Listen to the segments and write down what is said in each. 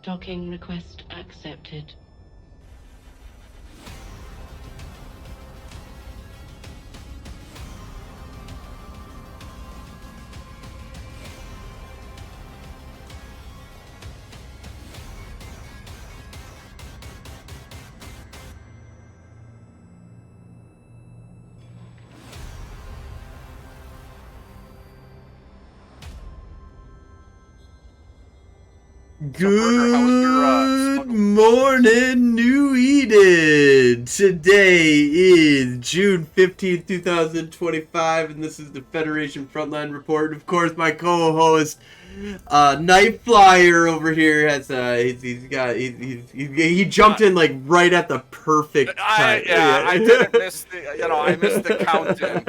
Docking request accepted. Good morning, New Eden! Today is June 15th, 2025, and this is the Federation Frontline Report. Of course, my co-host, Night Flyer over here has he jumped in like right at the perfect time. I didn't miss the I missed the count-in.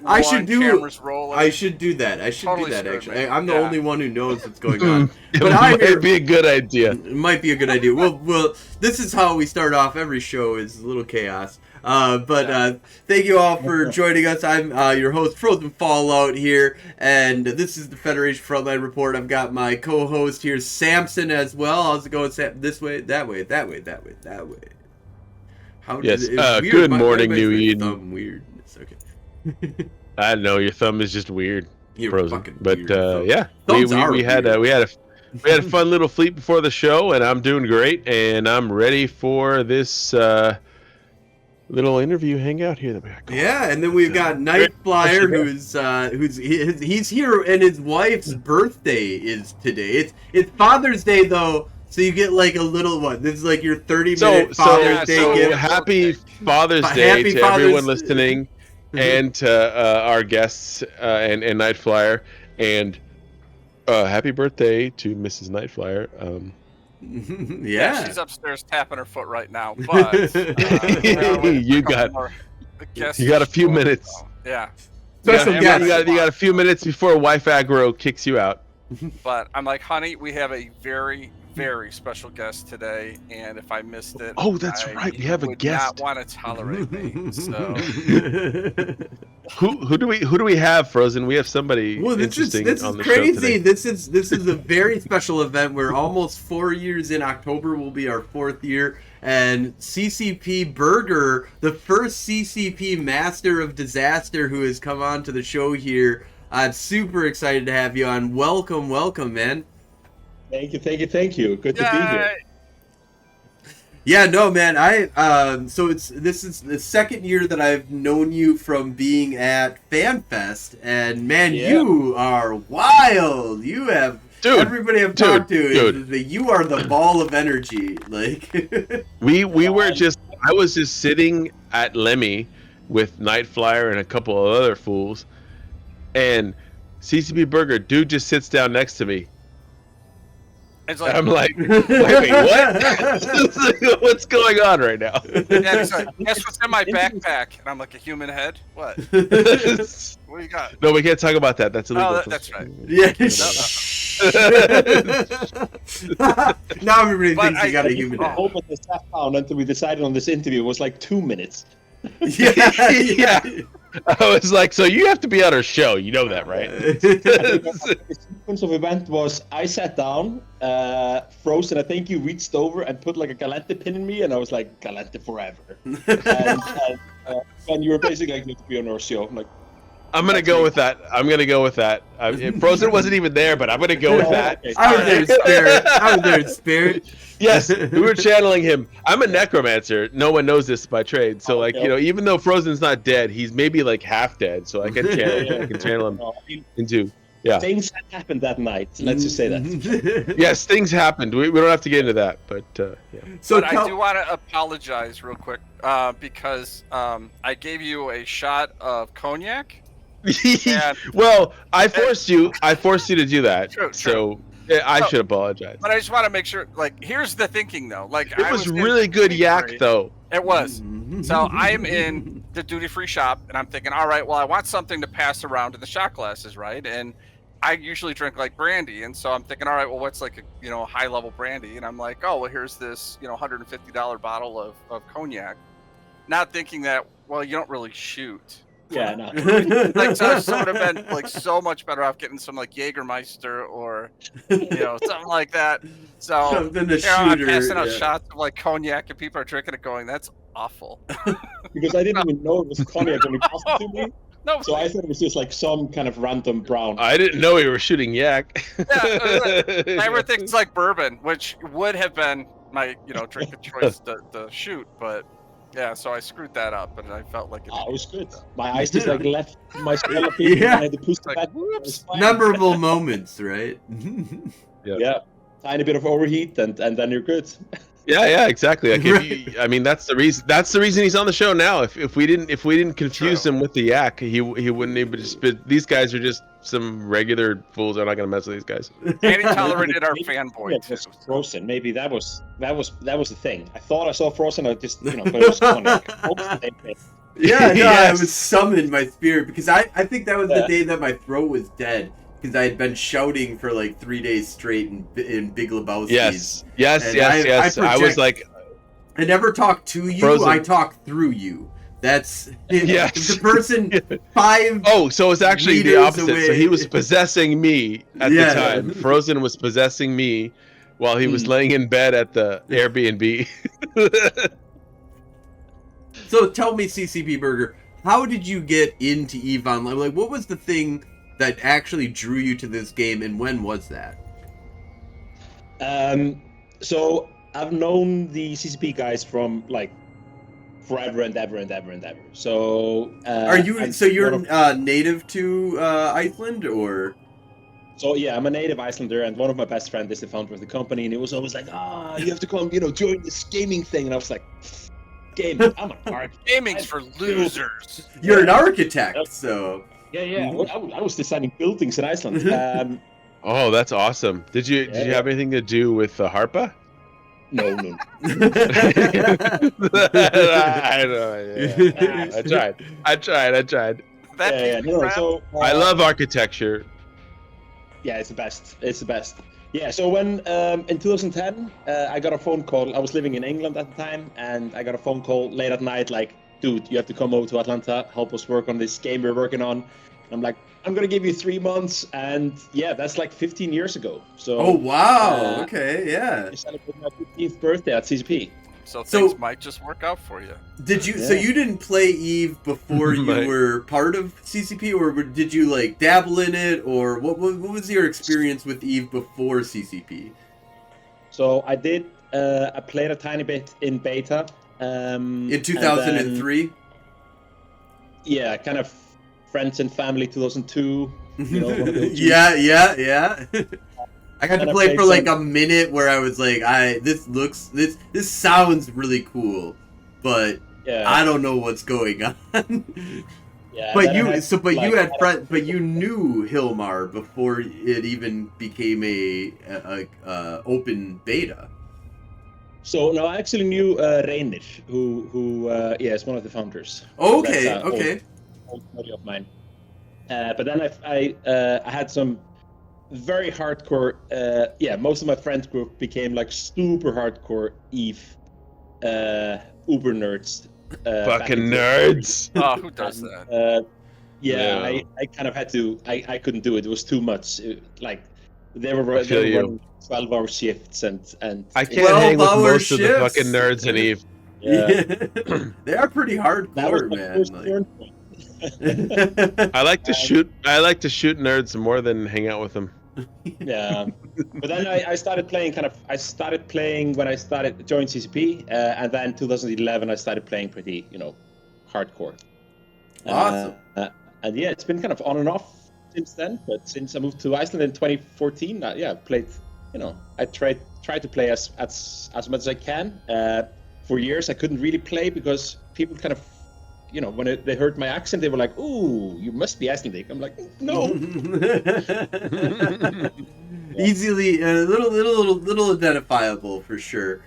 I should do cameras rolling. I should do that. Totally Actually. I'm the only one who knows what's going on. But But it might be a good idea. It might be a good idea. Well, this is how we start off every show, is a little chaos. Thank you all for joining us. I'm your host, Frozen Fallout here, and this is the Federation Frontline Report. I've got my co-host here, Samson, as well. How's it going, Sam? This way, that way, that way, that way, that way. Good morning, New Eden. Thumb weirdness. Okay. I don't know, your thumb is just weird, You're Frozen. fucking But weird, yeah, Thumbs we are had weird. we had a fun little fleet before the show, and I'm doing great, and I'm ready for this little interview hangout here that we got going. Yeah, and then we've got Night Flyer, he's here, and his wife's birthday is today. It's Father's Day though, so you get like a little one. This is like your 30-minute Father's Day gift. Happy Father's Day to everyone listening, and to our guests and Night Flyer, and happy birthday to Mrs. Night Flyer. Yeah, she's upstairs tapping her foot right now. But you got a few minutes. So, yeah, special guest. You got a few minutes before wife aggro kicks you out. But I'm like, honey, we have a very, very special guest today, and if I missed it, oh, that's right, we have a guest. Not want to tolerate me. So who do we have, Frozen? We have somebody interesting on the crazy. show today. This is a very special event. We're almost 4 years in. October will be our 4th year, and CCP Burger, the first CCP Master of Disaster who has come on to the show here. I'm super excited to have you on. Welcome, man. Thank you. Good to be here. Yeah, no, man. This is the second year that I've known you from being at FanFest, and man, you are wild. You have everybody I've talked to. You are the ball of energy. Like I was just sitting at Lemmy with Night Flyer and a couple of other fools, and CCP Burger dude just sits down next to me. It's like, I'm like, wait, what? What's going on right now? Yeah, he's like, guess what's in my backpack? And I'm like, a human head? What? What do you got? No, we can't talk about that. That's illegal. Oh, that's right. Yeah. Now everybody thinks you got a human head. I hope that the sat down until we decided on this interview was like 2 minutes. Yeah. I was like, so you have to be on our show. You know that, right? The sequence of event was I sat down, Frozen, I think you reached over and put like a Gallente pin in me, and I was like, Gallente forever. And you were basically like, you have to be on our show. I'm like, I'm going to go with that. Frozen wasn't even there, but I'm going to go with that. I was there in spirit. Yes, we were channeling him. I'm a necromancer. No one knows this by trade. So, even though Frozen's not dead, he's maybe like half dead. So I can channel him into. Yeah. Things happened that night. Let's just say that. Yes, things happened. We don't have to get into that, but yeah. So I do want to apologize real quick because I gave you a shot of cognac. Well, I forced you to do that. True. So I should apologize. But I just want to make sure. Like, here's the thinking though. Like, it was really good yak though. It was. So I'm in the duty-free shop, and I'm thinking, all right, well, I want something to pass around to the shot glasses, right? And I usually drink like brandy, and so I'm thinking, all right, well, what's like a high-level brandy? And I'm like, oh, well, here's this $150 bottle of cognac. Not thinking that, well, you don't really shoot Yeah, no. Like, so I would have been like so much better off getting some like Jägermeister or something like that. So Something to I'm shoot passing her, out yeah. shots of like cognac and people are drinking it, going, "That's awful." Because I didn't even know it was cognac when he passed it to me. No, So I thought it was just like some kind of random brown. I didn't know we were shooting yak. everything's like bourbon, which would have been my drink of choice to shoot, but yeah, so I screwed that up, and I felt like It was good. My eyes just like left my skull up here, Yeah. and I had to push the Like, back. whoops. Memorable moments, right? Yeah, tiny bit of overheat, and then you're good. Yeah, exactly. Like, I mean, that's the reason. That's the reason he's on the show now. If we didn't confuse him with the yak, he wouldn't even just. These guys are just some regular fools. I'm not gonna mess with these guys. And he tolerated our fanboy Yeah, too. it was Frozen. Maybe that was the thing. I thought I saw Frozen. I just but it was cognac. Yeah, no, Yes. I was summoned my spirit because I think that was the Yeah. day that my throat was dead because I had been shouting for like 3 days straight in Big Lebowski's. Yes. And I I was project- like, I never talk to you. Frozen. I talk through you. That's Yes. if the person 5. oh, so it's actually the meters opposite. So away. he was possessing me at Yeah. the time. Frozen was possessing me while he was laying in bed at the Airbnb. So tell me, CCP Burger, how did you get into EVE Online? Like, what was the thing that actually drew you to this game, and when was that? So I've known the CCP guys from like forever and ever and ever and ever. So Are you? I'm So you're one of- native to Iceland, or? So yeah, I'm a native Icelander, and one of my best friends is the founder of the company, and he was always like, you have to come, join this gaming thing, and I was like, gaming? I'm an architect. Gaming's for losers. You're an architect, so. Yeah. I was designing buildings in Iceland. Oh, that's awesome. Did you have anything to do with Harpa? No. I know. Yeah. I tried. That Yeah, piece of crap. So I love architecture. Yeah, it's the best. It's the best. Yeah, so when in 2010, I got a phone call. I was living in England at the time, and I got a phone call late at night, like, dude, you have to come over to Atlanta, help us work on this game we're working on. I'm like, I'm gonna give you 3 months, and yeah, that's like 15 years ago. So. Oh wow! Okay, yeah. I celebrated my 15th birthday at CCP. So So- things might just work out for you. Did you? So Yeah. you didn't play EVE before you Right. were part of CCP, or did you like dabble in it, or what was your experience with EVE before CCP? So I did. I played a tiny bit in beta. In 2003. Yeah, kind of friends and family 2002. One of those yeah. I got to And I play played for like some- a minute where I was like, this sounds really cool, but Yeah. I don't know what's going on. Yeah, But then I you, had, so but like, you had friends, but you knew Hilmar before it even became a open beta. So no, I actually knew Reynir, who is one of the founders. Okay, That's, okay. Old buddy of mine. But then I had some very hardcore. Most of my friends group became like super hardcore EVE uber nerds. back Fucking in the- nerds. Oh, who does that? Yeah. I kind of had to. I couldn't do it. It was too much. Like they were feel you. running 12-hour shifts and. I can't hang with 12-hour most of the shifts. fucking nerds in EVE. Yeah. They are pretty That was hardcore, my man. first Like. turn point. I like to shoot. I like to shoot nerds more than hang out with them. Yeah, but then I started playing. I started playing when I joined CCP, and then 2011 I started playing pretty, hardcore. Awesome. And yeah, it's been kind of on and off since then. But since I moved to Iceland in 2014, I played. I tried to play as much as I can. For years I couldn't really play because people kind of. When they heard my accent, they were like, "Ooh, you must be Icelandic." I'm like, "No." Easily, a little identifiable for sure.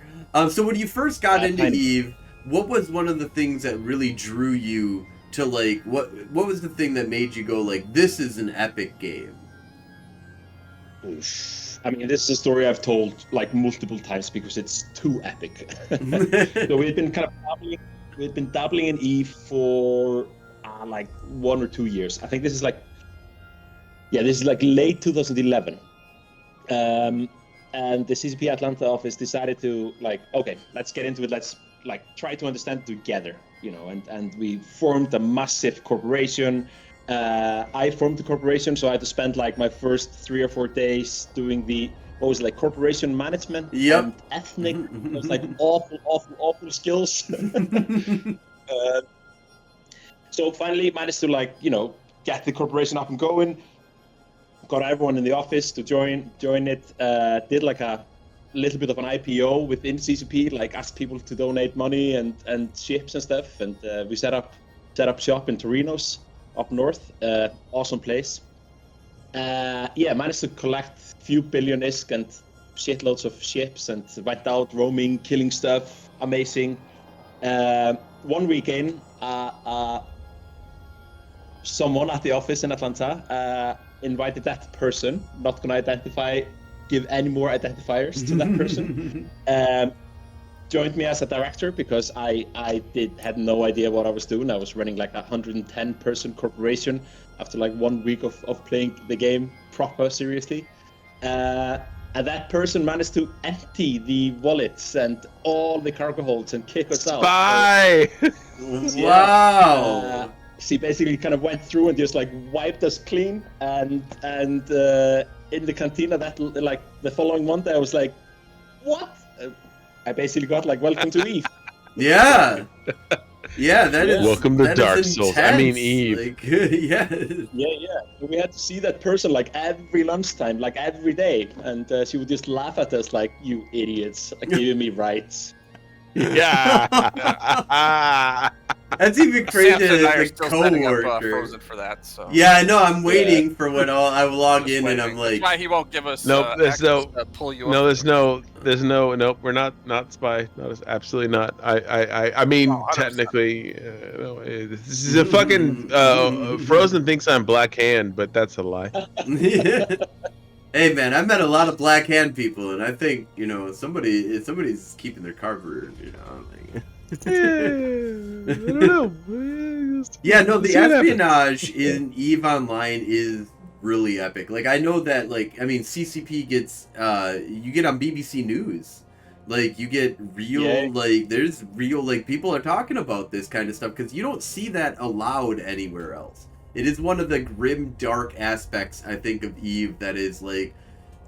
So when you first got into kind of. EVE, what was one of the things that really drew you to like what was the thing that made you go like, this is an epic game? I mean, this is a story I've told like multiple times because it's too epic. So we've been dabbling in EVE for like 1 or 2 years. I think this is like late 2011. And the CCP Atlanta office decided to like, okay, let's get into it. Let's like try to understand together, you know. And we formed a massive corporation. I formed the corporation, so I had to spend like my first 3 or 4 days doing corporation management and ethnic. It was like awful skills. So finally managed to like, you know, get the corporation up and going. Got everyone in the office to join it. Did like a little bit of an IPO within CCP, like asked people to donate money and ships and stuff. And we set up shop in Torinos up north. Awesome place. Managed to collect a few billion ISK and shitloads of ships and went out roaming, killing stuff. Amazing. 1 week in, someone at the office in Atlanta invited that person, not gonna give any more identifiers to that person, joined me as a director because I had no idea what I was doing. I was running like a 110 person corporation after like 1 week of playing the game proper seriously. And that person managed to empty the wallets and all the cargo holds and kick us out. Spy! Wow! She basically kind of went through and just like wiped us clean, and in the cantina like the following Monday I was like, what? I basically got like welcome to Eve. Yeah, that is. Welcome to Dark Souls. I mean Eve. Like, yeah. We had to see that person like every lunchtime, like every day, and she would just laugh at us like, you idiots, like giving me rights. Yeah. That's even crazier Samson and I are than the still setting up coworker. Frozen for that. So Yeah, I know. I'm waiting for when I will log Just in waiting. and I'm like, that's why he won't give us. Nope, there's access no- to pull you No, up. there's no, nope. We're not spy. Not absolutely not. I mean, Oh, 100%. technically, no, this is a fucking Frozen thinks I'm Black Hand, but that's a lie. hey man, I met a lot of Black Hand people, and I think somebody's keeping their carburetor, you know. Like, I don't know. yeah, no, the See what happens. espionage in EVE Online is really epic. Like, I know that, like, I mean, CCP gets, you get on BBC News. Like, you get real, like, there's real, like, people are talking about this kind of stuff, because you don't see that allowed anywhere else. It is one of the grim, dark aspects, I think, of EVE that is, like,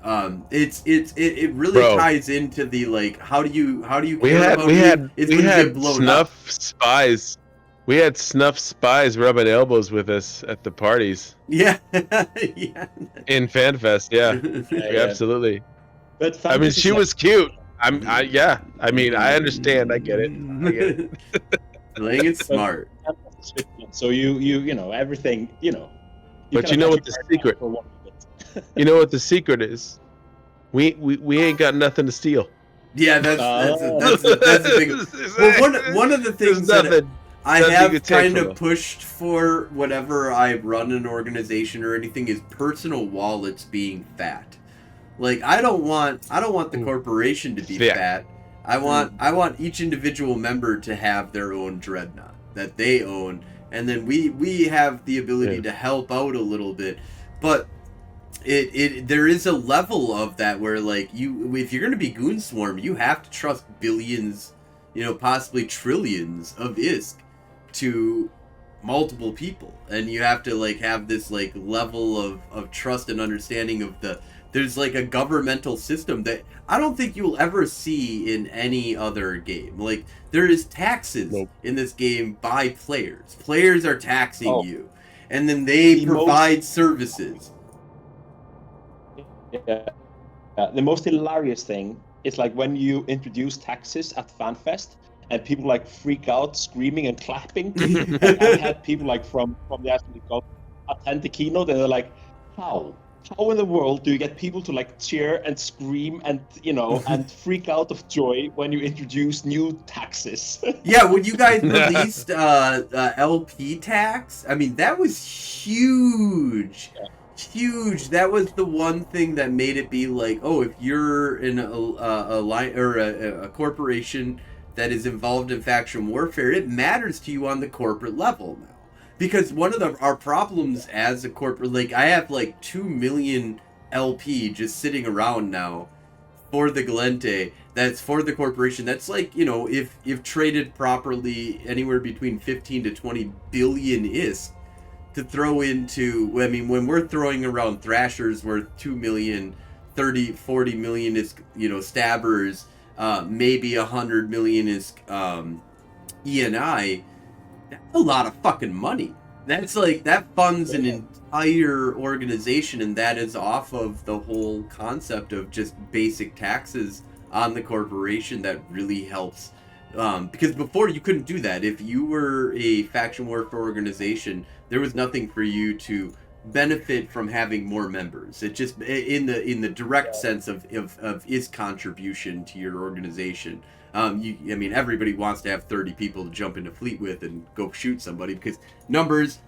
it really ties into the, like, how do you care about EVE? It's we gonna had get blown snuff up. spies. We had snuff spies rubbing elbows with us at the parties Yeah. Yeah. in FanFest. Yeah, absolutely. But I mean, FanFest is she like- was cute. I mean, I understand. I get it. Playing it smart. So you know everything, you know. But kind you of know have what the your guard secret- down for 1 minute. You know what the secret is? We ain't got nothing to steal. Yeah, that's the thing. Well, one of the things There's that nothing. I nothing you have could take kind from of us. pushed for whenever I run an organization or anything is personal wallets being fat. Like, I don't want the corporation to be Yeah. fat. I want each individual member to have their own dreadnought that they own, and then we have the ability to help out a little bit. But there is a level of that where, like, if you're going to be Goon Swarm, you have to trust billions, possibly trillions of ISK to multiple people, and you have to, like, have this, like, level of trust and understanding of there's, like, a governmental system that I don't think you'll ever see in any other game. Like, there is taxes in this game by players. Players are taxing you, and then they provide services. Yeah. The most hilarious thing is like when you introduce taxes at FanFest and people like freak out, screaming and clapping. Like, I had people like from the Aspen Cup attend the keynote and they're like, how in the world do you get people to like cheer and scream and and freak out of joy when you introduce new taxes? Yeah, when you guys released LP tax, I mean, that was huge. Huge. That was the one thing that made it be like, oh, if you're in a line or a corporation that is involved in faction warfare, it matters to you on the corporate level now, because one of our problems as a corporate, like I have like 2 million LP just sitting around now for the Gallente. That's for the corporation. That's like, you know, if traded properly, anywhere between 15 to 20 billion ISK to throw into. I mean, when we're throwing around thrashers worth 2 million, 30, 40 million is, you know, stabbers, maybe 100 million is ENI. That's a lot of fucking money. That's like, that funds an entire organization, and that is off of the whole concept of just basic taxes on the corporation. That really helps. Because before you couldn't do that. If you were a faction warfare organization, there was nothing for you to benefit from having more members. It just, in the direct sense of its contribution to your organization. I mean, everybody wants to have 30 people to jump into fleet with and go shoot somebody, because numbers,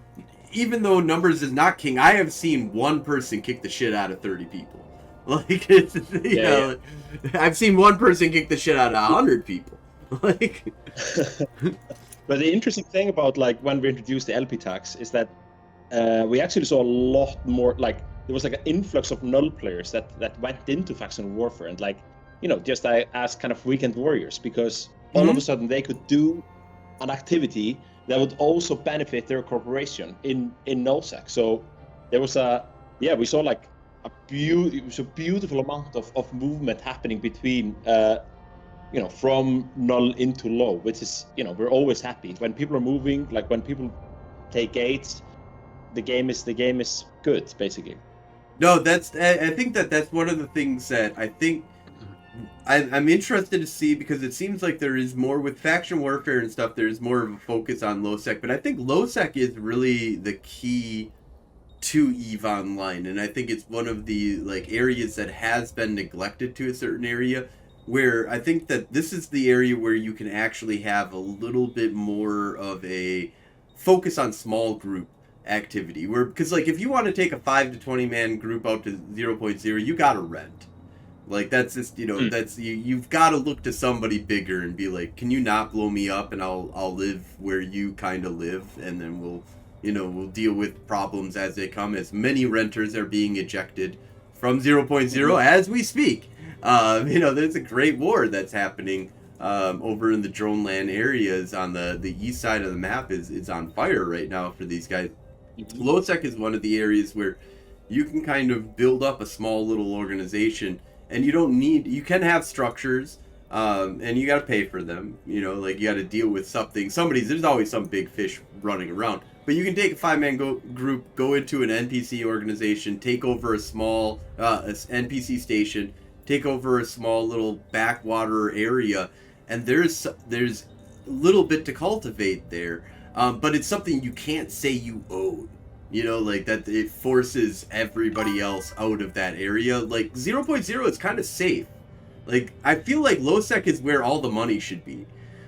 even though numbers is not king, I have seen one person kick the shit out of 30 people. Like, it's, you know, I've seen one person kick the shit out of 100 people. Like, but the interesting thing about like when we introduced the LP tax is that we actually saw a lot more, like there was like an influx of null players that went into faction warfare, and like, you know, just as kind of weekend warriors, because all of a sudden they could do an activity that would also benefit their corporation in nullsec. So there was we saw like it was a beautiful amount of movement happening between you know, from null into low, which is, you know, we're always happy when people are moving. Like when people take gates, the game is good, basically. No, I think that's one of the things that I think I'm interested to see, because it seems like there is more with faction warfare and stuff. There's more of a focus on low sec, but I think low sec is really the key to EVE Online, and I think it's one of the like areas that has been neglected to a certain area, where I think that this is the area where you can actually have a little bit more of a focus on small group activity, where, because like if you want to take a 5 to 20 man group out to 0.0, you gotta rent. Like that's just, you know, that's you've got to look to somebody bigger and be like, can you not blow me up, and I'll live where you kind of live, and then we'll deal with problems as they come, as many renters are being ejected from 0.0 as we speak. You know, there's a great war that's happening over in the drone land areas on the east side of the map is on fire right now for these guys. Low sec is one of the areas where you can kind of build up a small little organization, and you can have structures, and you got to pay for them. You know, like you got to deal with something. There's always some big fish running around. But you can take a 5-man group, go into an NPC organization, take over a small NPC station, take over a small little backwater area, and there's a little bit to cultivate there. But it's something you can't say you own. You know, like that it forces everybody else out of that area. Like 0.0 is kind of safe. Like I feel like low sec is where all the money should be.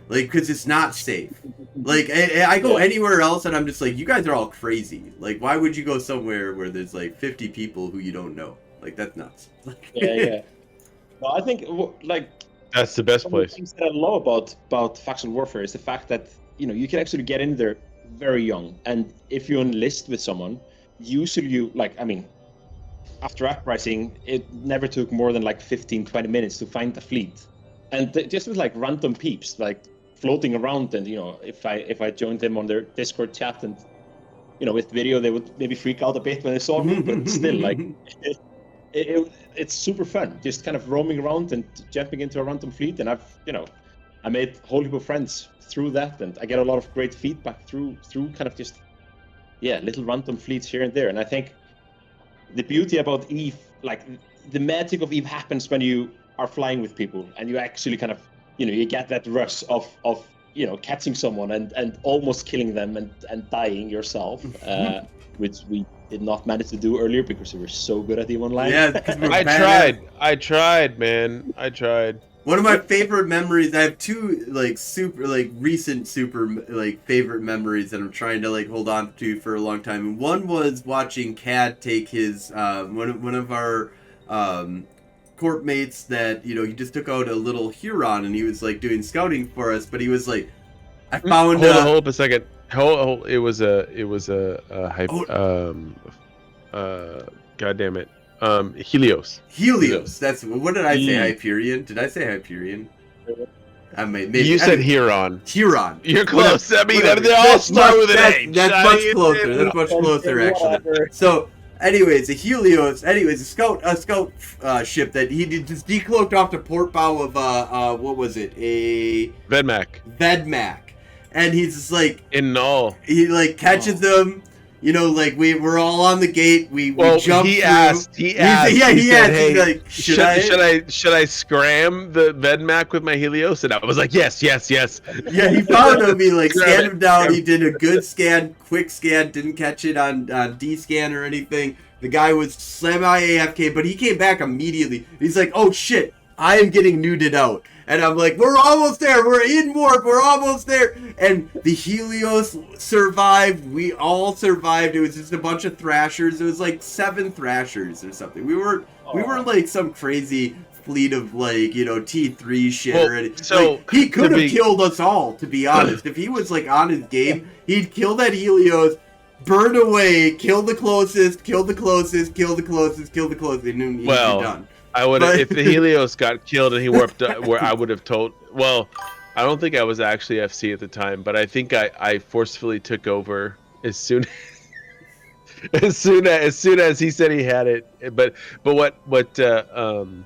Like, because it's not safe. Like I go anywhere else and I'm just like, you guys are all crazy. Like, why would you go somewhere where there's like 50 people who you don't know? Like, that's nuts. Yeah. Well, I think like that's the best place. Things that I love about faction warfare is the fact that, you know, you can actually get in there very young, and if you enlist with someone, usually you, like, I mean, after uprising, it never took more than like 15-20 minutes to find the fleet, and just with like random peeps like floating around, and you know, if I joined them on their Discord chat, and you know, with video, they would maybe freak out a bit when they saw me, but still, like it's super fun, just kind of roaming around and jumping into a random fleet, and I made a whole heap of friends through that, and I get a lot of great feedback through kind of just little random fleets here and there. And I think the beauty about EVE, like the magic of EVE, happens when you are flying with people and you actually kind of, you know, you get that rush of you know, catching someone and almost killing them and dying yourself, which we did not manage to do earlier because we were so good at EVE Online. Yeah, I tried, man. I tried. One of my favorite memories, I have two like super like recent super like favorite memories that I'm trying to like hold on to for a long time. And one was watching Cad take his one of our corp mates that, you know, he just took out a little Huron and he was like doing scouting for us, but he was like, I found hold up a second. It was a God damn it. Helios. Helios. That's what did I say? Hyperion? Did I say Hyperion? I maybe You said Huron. Huron. You're close. Whatever. I mean, they all start with an H. That's much closer. That's much closer, actually. So, anyways, a Helios. Anyways, a scout ship that he just decloaked off the port bow of what was it? A Vedmak. And he's just like in Null. He like catches them. You know, like we're all on the gate. We jump. He asked. He asked. Hey, he's like, should I scram the Vedmak with my Helios? And I was like, yes. Yeah, he found him. He like scanned him down. He did a good scan, quick scan. Didn't catch it on D-scan or anything. The guy was semi-AFK, but he came back immediately. He's like, oh shit, I am getting nuded out. And I'm like, we're almost there. We're in warp. We're almost there. And the Helios survived. We all survived. It was just a bunch of Thrashers. It was like 7 Thrashers or something. We were like some crazy fleet of like, T3 shit. Well, so like, he could have killed us all, to be honest. If he was like on his game, he'd kill that Helios, burn away, kill the closest, kill the closest, kill the closest, kill the closest, and then he'd be done. I would have, if the Helios got killed and he warped where I would have told. Well, I don't think I was actually FC at the time, but I think I forcefully took over as soon as he said he had it. But what to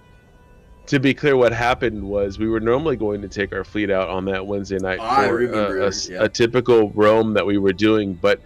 be clear, what happened was we were normally going to take our fleet out on that Wednesday night for a typical roam that we were doing, but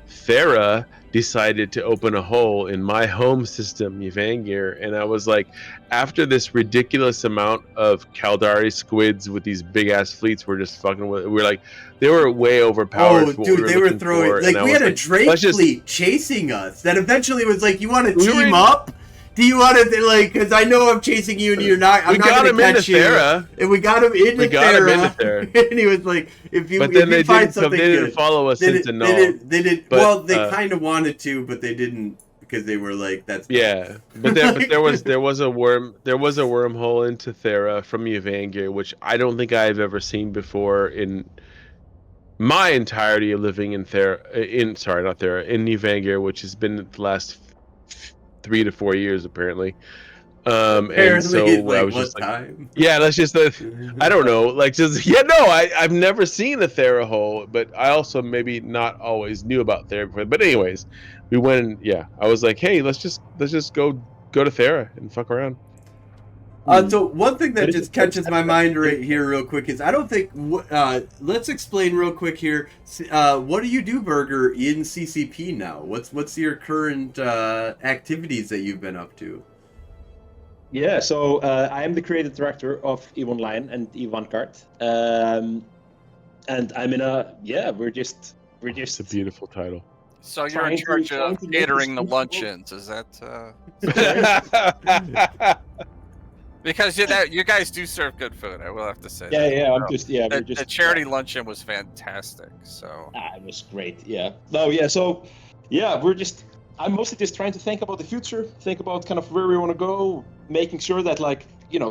Thera decided to open a hole in my home system, Yvangir, and I was like, after this ridiculous amount of Kaldari squids with these big ass fleets, we're just fucking with. We're like, they were way overpowered. Oh, dude, they were throwing like we had a Drake fleet chasing us. That eventually was like, you want to team up? Do you want to like? Because I know I'm chasing you and you're not. I'm not going to catch you. And we got him into Thera. And he was like, if you find something they didn't follow us into Null. They did. Well, they kind of wanted to, but they didn't because they were like, that's but there was a wormhole into Thera from Yvangir, which I don't think I've ever seen before in my entirety of living in Yvangir, which has been the last 3 to 4 years apparently. And so like, I was just like, let's just I don't know, like just I've never seen a Thera hole, but I also maybe not always knew about Thera before. But anyways, we went and I was like, hey, let's just go to Thera and fuck around. So one thing that just catches my mind right here real quick is I don't think let's explain real quick here. What do you do, Burger, in CCP now? What's your current activities that you've been up to? Yeah, so I am the creative director of EVE Online and EVE Vanguard. And I'm in we're just It's a beautiful title. So you're in charge of catering the luncheons, is that because you guys do serve good food, I will have to say. The charity luncheon was fantastic. So it was great. I'm mostly just trying to think about the future, think about kind of where we want to go, making sure that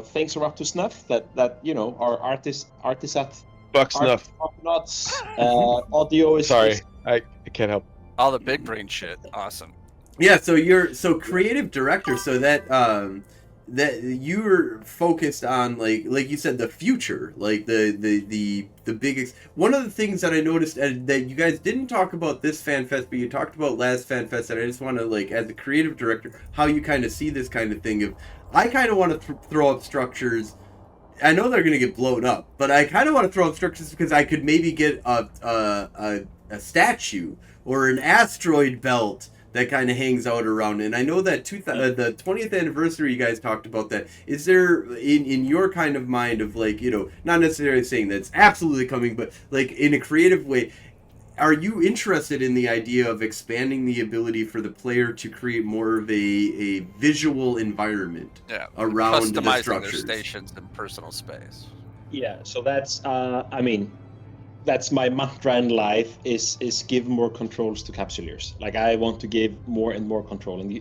things are up to snuff, that our artists at Buck snuff nuts, audio is. Sorry, I can't help. All the big brain shit, awesome. Yeah, so you're creative director, so that you're focused on like you said, the future, like the biggest. One of the things that I noticed that you guys didn't talk about this fan fest, but you talked about last fan fest, and I just want to as a creative director, how you kind of see this kind of thing. Of I kind of want to throw up structures. I know they're gonna get blown up, but I kind of want to throw up structures because I could maybe get a statue or an asteroid belt that kind of hangs out around. And I know that the 20th anniversary, you guys talked about that. Is there, in your kind of mind of not necessarily saying that it's absolutely coming, but in a creative way, are you interested in the idea of expanding the ability for the player to create more of a visual environment around the structures? Their stations and personal space. Yeah, so that's, that's my mantra in life is give more controls to capsuleers. I want to give more and more control. And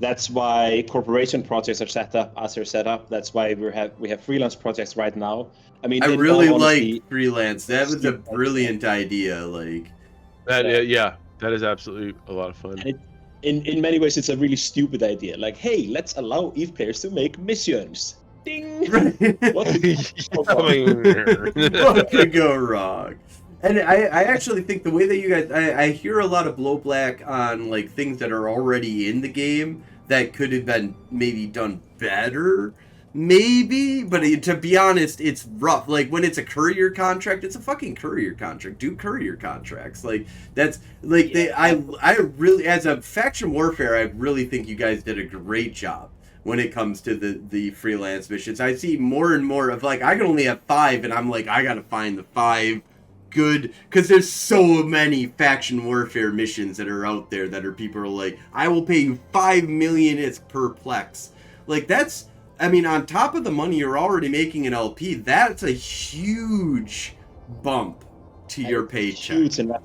That's why corporation projects are set up as they're set up. That's why we have freelance projects right now. I mean, I in really all honesty, like freelance. That was a brilliant idea. Like that is absolutely a lot of fun. and in many ways, it's a really stupid idea. Like, hey, let's allow EVE players to make missions. Ding! What could go wrong? And I actually think the way that you guys, I hear a lot of blowback on like things that are already in the game that could have been maybe done better, maybe. But to be honest, it's rough. Like when it's a courier contract, it's a fucking courier contract. Do courier contracts. Like that's like I really, as a faction warfare, I really think you guys did a great job when it comes to the freelance missions. I see more and more of like I can only have 5, and I'm like I gotta find the 5 good, because there's so many faction warfare missions that are out there that are people are like, I will pay you 5 million it's per plex. Like that's, I mean, on top of the money you're already making in LP, that's a huge bump to your paycheck. Huge, and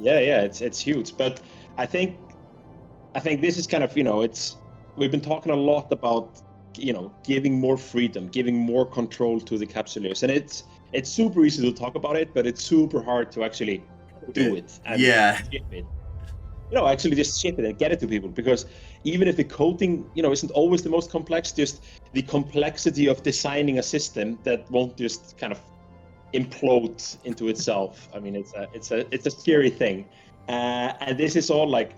it's huge. But I think this is kind of, we've been talking a lot about, giving more freedom, giving more control to the capsuleers, and it's super easy to talk about it, but it's super hard to actually do it and ship it. Actually just ship it and get it to people, because even if the coding, isn't always the most complex, just the complexity of designing a system that won't just kind of implode into itself. I mean, it's a scary thing, and this is all like,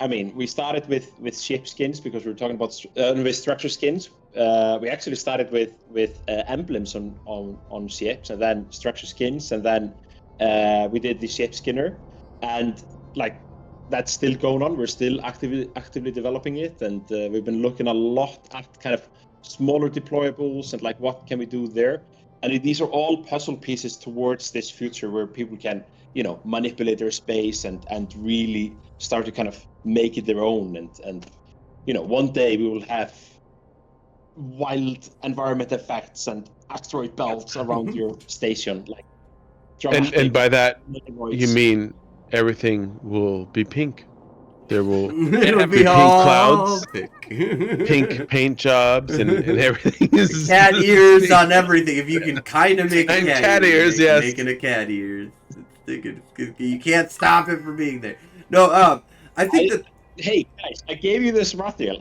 I mean, we started with ship skins because we were talking about with structure skins. We actually started with emblems on ships, and then structure skins, and then we did the ship skinner, and like that's still going on. We're still actively developing it, and we've been looking a lot at kind of smaller deployables and like what can we do there. And these are all puzzle pieces towards this future where people can, manipulate their space and really start to kind of make it their own. And one day we will have wild environment effects and asteroid belts around your station, like. And by that you mean everything will be pink. There will It'll be pink clouds, pink paint jobs, and everything is cat ears on everything. If you can kind of make and cat ears, yes, making a cat ears. You can't stop it from being there. No, I think that. Hey guys, I gave you this material.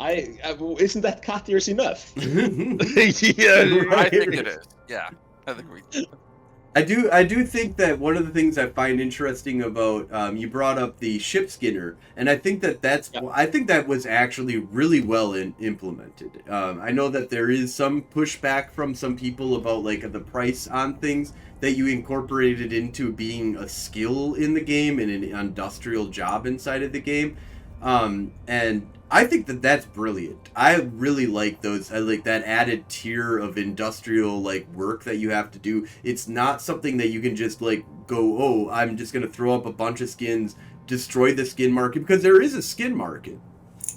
Isn't that cat ears enough? Yeah, I think it is. Yeah, I think we. I do think that one of the things I find interesting about you brought up the ship skinner, and I think that was actually really well implemented. I know that there is some pushback from some people about like the price on things that you incorporated into being a skill in the game and an industrial job inside of the game, and I think that that's brilliant. I really like those. I like that added tier of industrial like work that you have to do. It's not something that you can just like go, oh, I'm just gonna throw up a bunch of skins, destroy the skin market, because there is a skin market.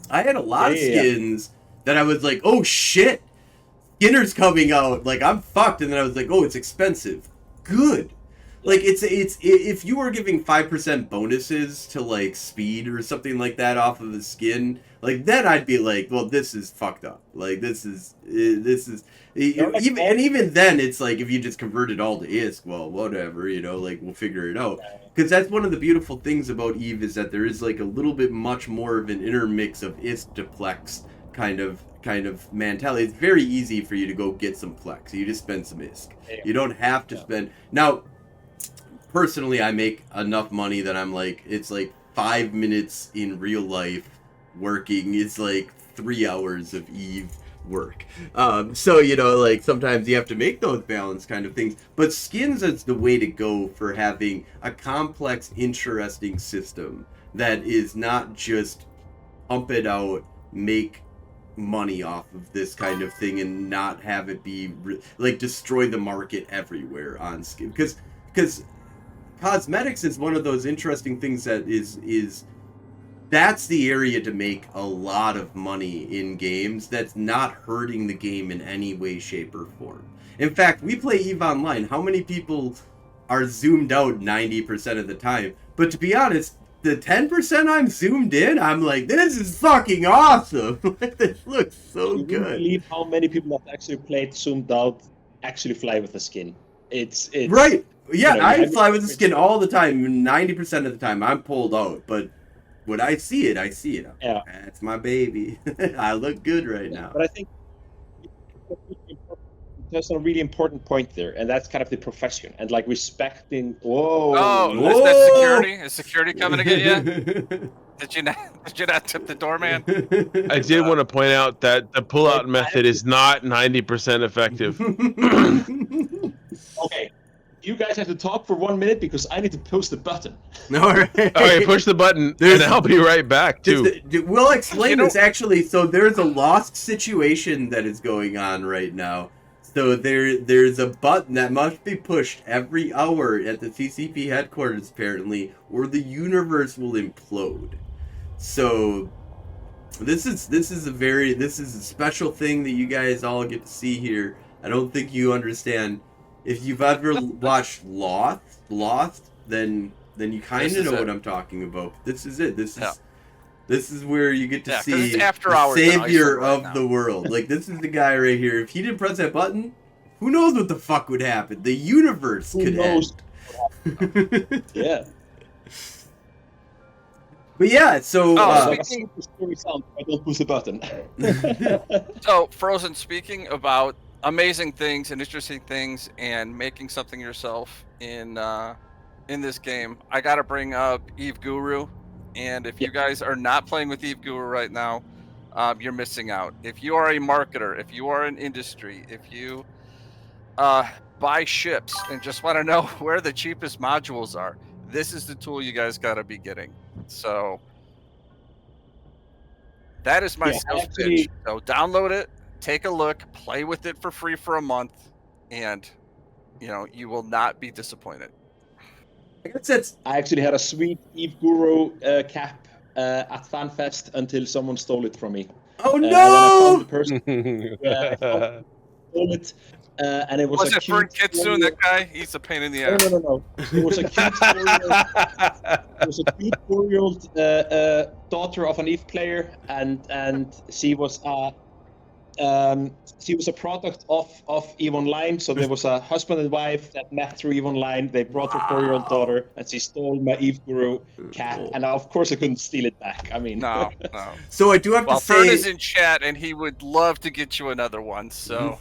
I had a lot of skins that I was like, oh shit, Skinner's coming out, like I'm fucked, and then I was like, oh, it's expensive. Good. Like it's if you were giving 5% bonuses to like speed or something like that off of the skin, like then I'd be like, well, this is fucked up. Like this is even then it's like if you just convert it all to ISK, well, whatever, like we'll figure it out. Because that's one of the beautiful things about EVE is that there is like a little bit much more of an intermix of ISK to Plex kind of mentality. It's very easy for you to go get some Plex. You just spend some ISK. You don't have to spend now. Personally, I make enough money that I'm like, it's like 5 minutes in real life working. It's like 3 hours of EVE work. So, like sometimes you have to make those balance kind of things. But skins is the way to go for having a complex, interesting system that is not just pump it out, make money off of this kind of thing and not have it be like destroy the market everywhere on skin. Because cosmetics is one of those interesting things that is that's the area to make a lot of money in games that's not hurting the game in any way, shape, or form. In fact, we play EVE Online. How many people are zoomed out 90% of the time? But to be honest, the 10% I'm zoomed in, I'm like, this is fucking awesome. This looks so You good. wouldn't believe how many people that actually played zoomed out actually fly with the skin. It's Right. Yeah, you I have fly your with the skin all the time. 90% of the time, I'm pulled out. But when I see it, I see it. Yeah. That's my baby. I look good right now. But I think there's a really important point there, and that's kind of the profession and like respecting. Whoa! Oh, is that security? Is security coming to get you? Did you not tip the doorman? I did want to point out that the pull-out method is not 90% effective. Okay, you guys have to talk for 1 minute because I need to push the button. All right. All right, push the button, and I'll be right back too. We'll explain this actually. So there's a lost situation that is going on right now. So there's a button that must be pushed every hour at the CCP headquarters, apparently, or the universe will implode. So this is a special thing that you guys all get to see here. I don't think you understand. If you've ever watched Lost, then you kind of know what I'm talking about. This is it. This is where you get to see the savior of the world. Like, this is the guy right here. If he didn't press that button, who knows what the fuck would happen? The universe could end. Yeah. But yeah, so I don't push the button. So, Frozen, speaking about amazing things and interesting things and making something yourself in this game, I gotta bring up Eve Guru. And if you guys are not playing with Eve Guru right now, you're missing out. If you are a marketer, if you are an industry, if you buy ships and just want to know where the cheapest modules are, this is the tool you guys got to be getting. So that is my sales pitch. So download it, take a look, play with it for free for a month, and you will not be disappointed. I actually had a sweet Eve Guru cap at FanFest until someone stole it from me. Oh no! And I found the person stole it, and it was a cute Kitsune, that guy? He's a pain in the ass. No. It was a cute 4-year-old daughter of an Eve player, and she was a product of EVE Online. So there was a husband and wife that met through EVE Online. They brought their 4-year-old daughter, and she stole my Eve Guru cat. And of course, I couldn't steal it back. I mean, no. So I do have to say, Fern is in chat, and he would love to get you another one. So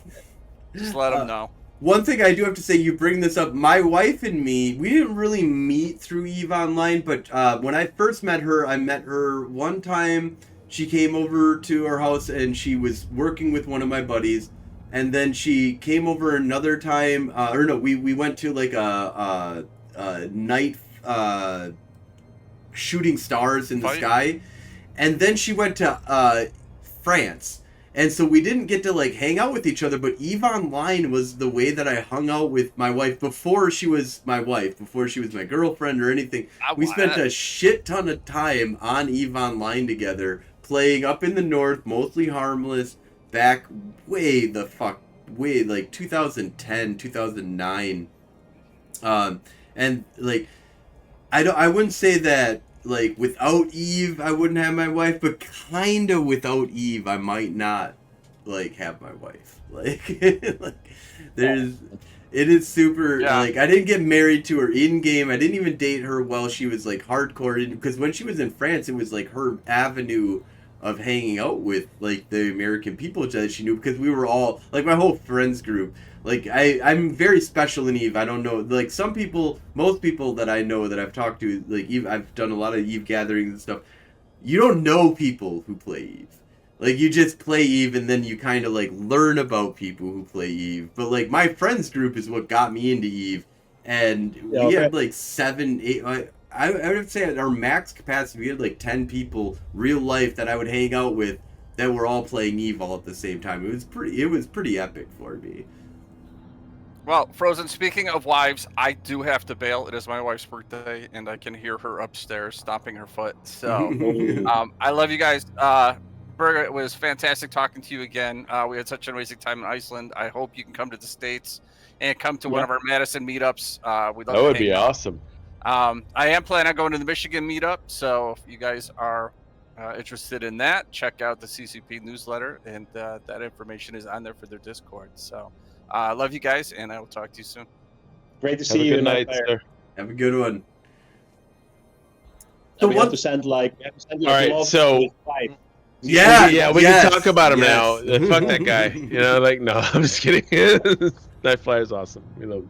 just let him know. One thing I do have to say, you bring this up. My wife and me, we didn't really meet through EVE Online, but when I first met her, I met her one time. She came over to our house and she was working with one of my buddies, and then she came over another time. We went to like a night shooting stars in the sky, and then she went to France, and so we didn't get to like hang out with each other. But EVE Online was the way that I hung out with my wife before she was my wife, before she was my girlfriend or anything. We spent a shit ton of time on EVE Online together, playing up in the north, mostly harmless, back way like 2010, 2009. And like, I wouldn't say that like without Eve I wouldn't have my wife, but kind of without Eve I might not like have my wife. Like, it is super, like, I didn't get married to her in game. I didn't even date her while she was like hardcore, because when she was in France, it was like her avenue of hanging out with like the American people that she knew, because we were all like, my whole friends group, like I'm very special in EVE. I don't know, like most people that I know that I've talked to, like EVE, I've done a lot of EVE gatherings and stuff. You don't know people who play EVE. Like, you just play EVE and then you kind of like learn about people who play EVE. But like, my friends group is what got me into EVE, and we had like 7, 8. I would say at our max capacity, we had like 10 people, real life, that I would hang out with, that were all playing EVE all at the same time. It was pretty epic for me. Well, Frozen, speaking of wives, I do have to bail. It is my wife's birthday, and I can hear her upstairs stomping her foot. So, I love you guys. Burger, it was fantastic talking to you again. We had such an amazing time in Iceland. I hope you can come to the States and come to one of our Madison meetups. That would be awesome. I am planning on going to the Michigan meetup, so if you guys are interested in that, check out the CCP newsletter, and that information is on there for their Discord. So, love you guys, and I will talk to you soon. Great to Have see a you. good night, Nightfire. sir. Have a good one. So So we have what? to send like. All right, love so- with five. Yeah, we yes, can talk about him yes. now. Fuck that guy. You know, like, no, I'm just kidding. Nightfire is awesome. We love him.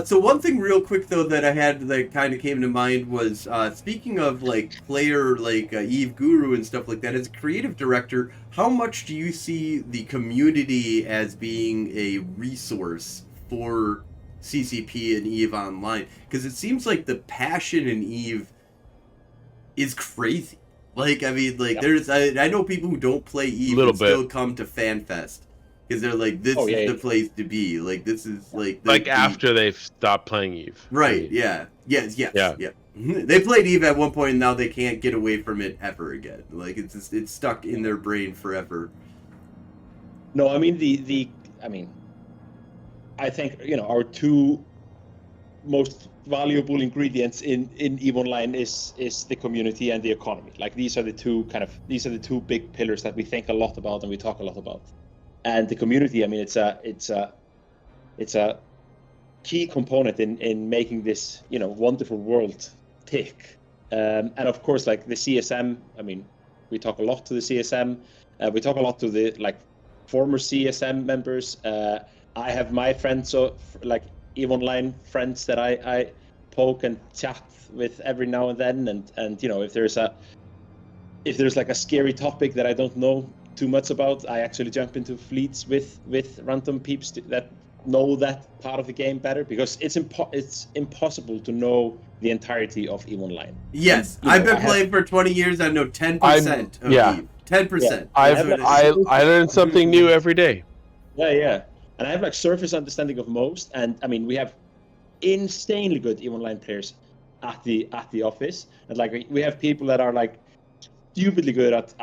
So one thing real quick though that I had that kind of came to mind was speaking of like player like Eve Guru and stuff like that. As a creative director, how much do you see the community as being a resource for CCP and Eve Online? Because it seems like the passion in Eve is crazy. Like I mean, like there's I know people who don't play Eve Little and bit. still come to FanFest. Because they're like, this is the place to be. Like, this is like... After they've stopped playing Eve. Right, yeah. Yes. They played Eve at one point, and now they can't get away from it ever again. Like, it's just, it's stuck in their brain forever. No, I mean, I think, our two most valuable ingredients in EVE Online is the community and the economy. Like, these are the two big pillars that we think a lot about and we talk a lot about. And the community, I mean, it's a key component in making this, wonderful world tick. And of course, like the CSM, I mean, we talk a lot to the CSM. We talk a lot to the former CSM members. I have my friends, like EVE Online friends that I poke and chat with every now and then. And if there's like a scary topic that I don't know too much about, I actually jump into fleets with random peeps that know that part of the game better, because it's impossible to know the entirety of EVE Online. Yes, I've been playing for 20 years. I know 10% of Eve. 10%. I learn something new every day. Yeah. And I have like surface understanding of most, and I mean we have insanely good EVE Online players at the office, and like we have people that are like stupidly good at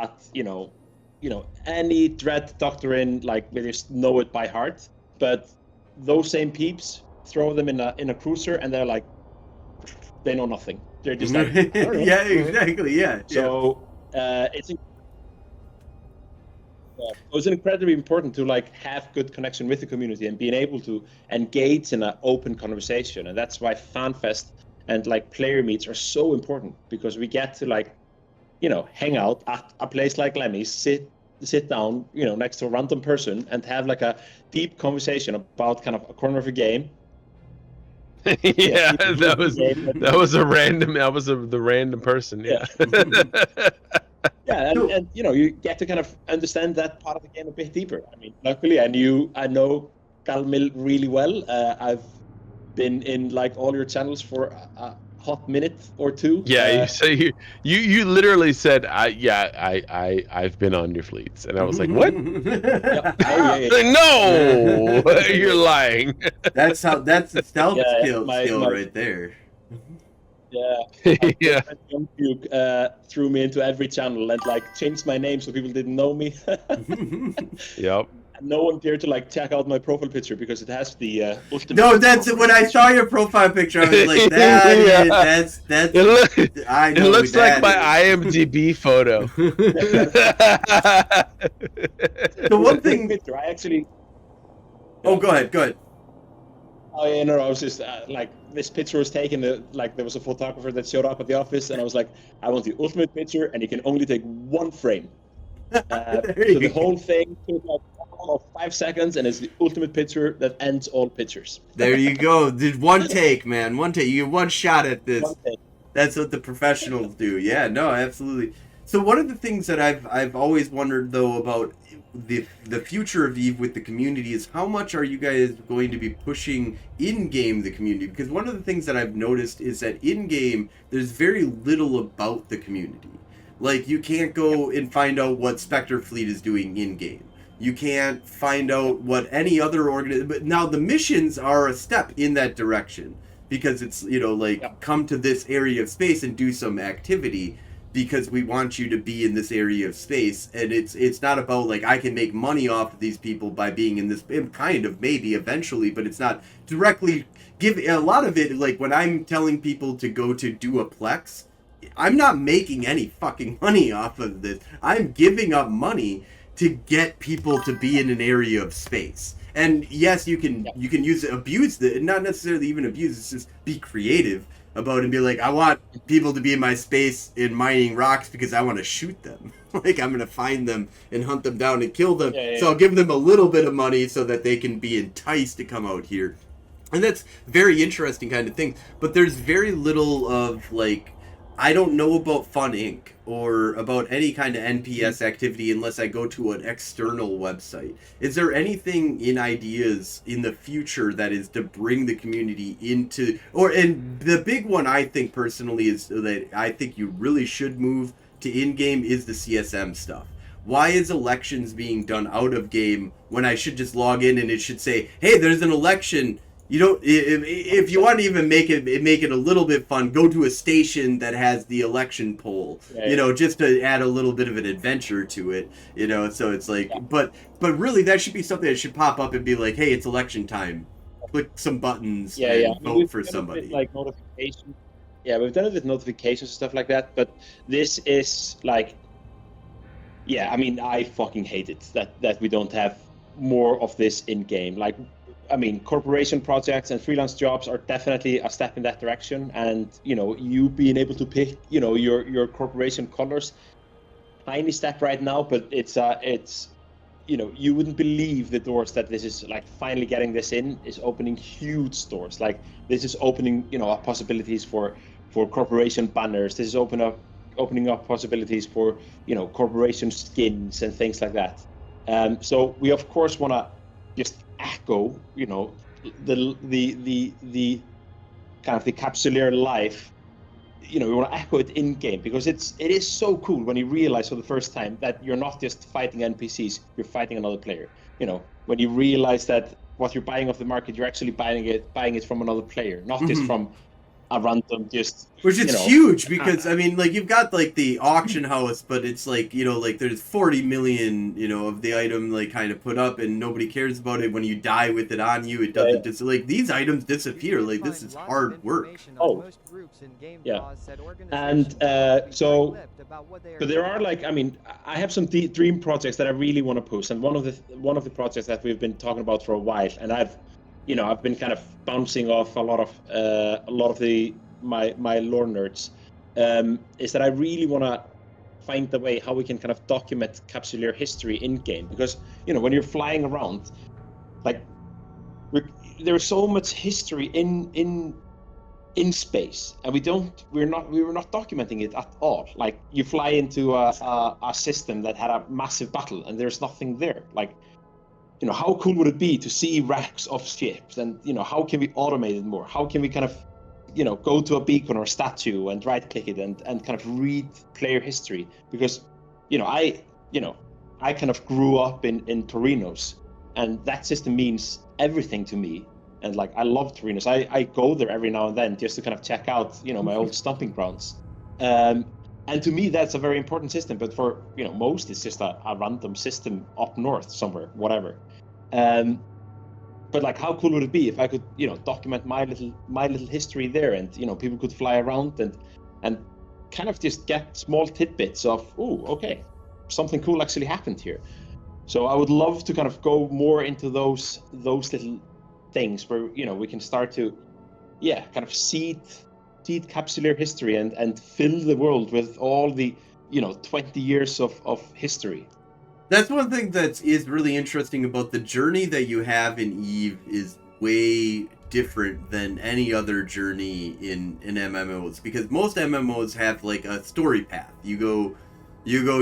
any Dread Doctrine, like they just know it by heart. But those same peeps throw them in a cruiser, and they're like, they know nothing. They're just like, I don't know. Yeah, exactly. Yeah. So it's incredibly important to like have good connection with the community and being able to engage in an open conversation, and that's why FanFest and like player meets are so important, because we get to like, hang out at a place like Lemmy's, sit down, next to a random person and have like a deep conversation about kind of a corner of a game. Yeah, that was the random person. Yeah. Yeah, and you get to kind of understand that part of the game a bit deeper. I mean, luckily I know Galmil really well. I've been in like all your channels for a hot minute or two. Yeah, you literally said, I've been on your fleets, and I was like, what? No, you're lying. That's a stealth skill right there. Yeah. Duke threw me into every channel and like changed my name so people didn't know me. Yep. And no one dared to like check out my profile picture because it has the ultimate. No, that's when I saw your profile picture. I was like, that's. It looks like my IMDb photo. The one thing. I actually. Oh, go ahead. Oh yeah, no, I was just like this picture was taken. Like there was a photographer that showed up at the office, and I was like, I want the ultimate picture, and you can only take one frame. So the whole thing took like 5 seconds, and it's the ultimate picture that ends all pictures. There you go. There's one take, man. One take. You get one shot at this. That's what the professionals do. Yeah, no, absolutely. So one of the things that I've always wondered though about the future of EVE with the community is how much are you guys going to be pushing in-game the community? Because one of the things that I've noticed is that in-game there's very little about the community. Like you can't go and find out what Spectre Fleet is doing in-game. You can't find out what any other organization. But now the missions are a step in that direction because it's come to this area of space and do some activity. because we want you to be in this area of space. And it's not about like I can make money off of these people by being in this, kind of maybe eventually, but it's not directly give a lot of it. Like when I'm telling people to go to do a Plex, I'm not making any fucking money off of this. I'm giving up money to get people to be in an area of space. And yes, you can use it, abuse it, not necessarily even abuse. It's just be creative about it and be like, I want people to be in my space in mining rocks because I want to shoot them. Like I'm gonna find them and hunt them down and kill them. So I'll give them a little bit of money so that they can be enticed to come out here. And that's very interesting kind of thing. But there's very little of like, I don't know about Fun Inc. or about any kind of NPS activity unless I go to an external website. Is there anything in ideas in the future that is to bring the community into, and the big one I think personally is that I think you really should move to in-game is the CSM stuff. Why is elections being done out of game when I should just log in and it should say, hey, there's an election? You don't. If you want to even make it a little bit fun, go to a station that has the election poll. Just to add a little bit of an adventure to it. So it's like, but really that should be something that should pop up and be like, hey, it's election time. Click some buttons and vote for somebody. Like notifications. Yeah, we've done it with notifications and stuff like that. But this is like, I mean, I fucking hate it that we don't have more of this in game. Like, I mean, corporation projects and freelance jobs are definitely a step in that direction. And, you being able to pick, your corporation colors, tiny step right now, but it's, you wouldn't believe the doors that this is like finally getting this in is opening huge doors. Like this is opening, up possibilities for corporation banners. This is opening up possibilities for, corporation skins and things like that. So we of course want to just echo, the kind of the capsuleer life. We want to echo it in game because it is so cool when you realize for the first time that you're not just fighting NPCs, you're fighting another player. When you realize that what you're buying off the market, you're actually buying it from another player, not just from a random which is huge because I mean, like you've got like the auction house, but it's like like there's 40 million of the item like kind of put up and nobody cares about it. When you die with it on you, it doesn't like these items disappear. Like this is hard work. And so but there are like, I mean, I have some dream projects that I really want to push, and one of the projects that we've been talking about for a while, and I've been kind of bouncing off a lot of my lore nerds, is that I really want to find the way how we can kind of document capsuleer history in game, because when you're flying around, like there's so much history in space, and we were not documenting it at all. Like you fly into a system that had a massive battle, and there's nothing there. Like, how cool would it be to see wrecks of ships, and how can we automate it more? How can we kind of go to a beacon or a statue and right click it and kind of read player history? Because I kind of grew up in Torinos, and that system means everything to me. And like I love Torinos. I go there every now and then just to kind of check out my old stomping grounds. And to me, that's a very important system. But for most, it's just a random system up north somewhere, whatever. But like, how cool would it be if I could document my little history there, and people could fly around and kind of just get small tidbits of, oh, okay, something cool actually happened here. So I would love to kind of go more into those little things where we can start to kind of seed capsuleer history and fill the world with all the 20 years of history. That's one thing that is really interesting about the journey that you have in EVE is way different than any other journey in MMOs, because most MMOs have like a story path. You go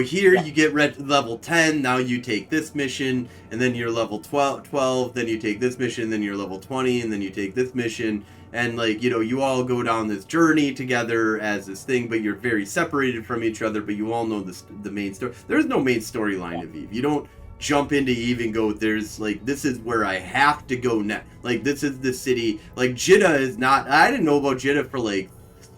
here, you get level 10, now you take this mission, and then you're level 12, then you take this mission, then you're level 20, and then you take this mission, and like, you all go down this journey together as this thing, but you're very separated from each other, but you all know the main story. There's no main storyline of EVE. You don't jump into EVE and go, there's like, this is where I have to go next. Like, this is the city. Like, Jeddah is not, I didn't know about Jeddah for like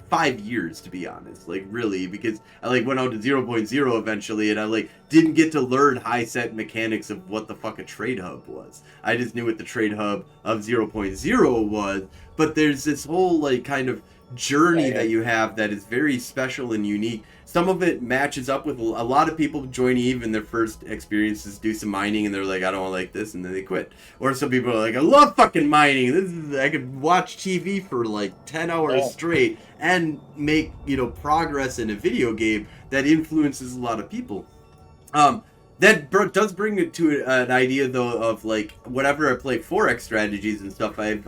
5 years, to be honest, like really, because I like went out to 0.0 eventually, and I like didn't get to learn high set mechanics of what the fuck a trade hub was. I just knew what the trade hub of 0.0 was, but there's this whole like kind of journey that you have that is very special and unique. Some of it matches up with a lot of people join EVE in their first experiences, do some mining, and they're like, I don't like this, and then they quit. Or some people are like, I love fucking mining. I could watch TV for like 10 hours straight and make, you know, progress in a video game that influences a lot of people. That does bring it to an idea though of like whenever I play 4X strategies and stuff, like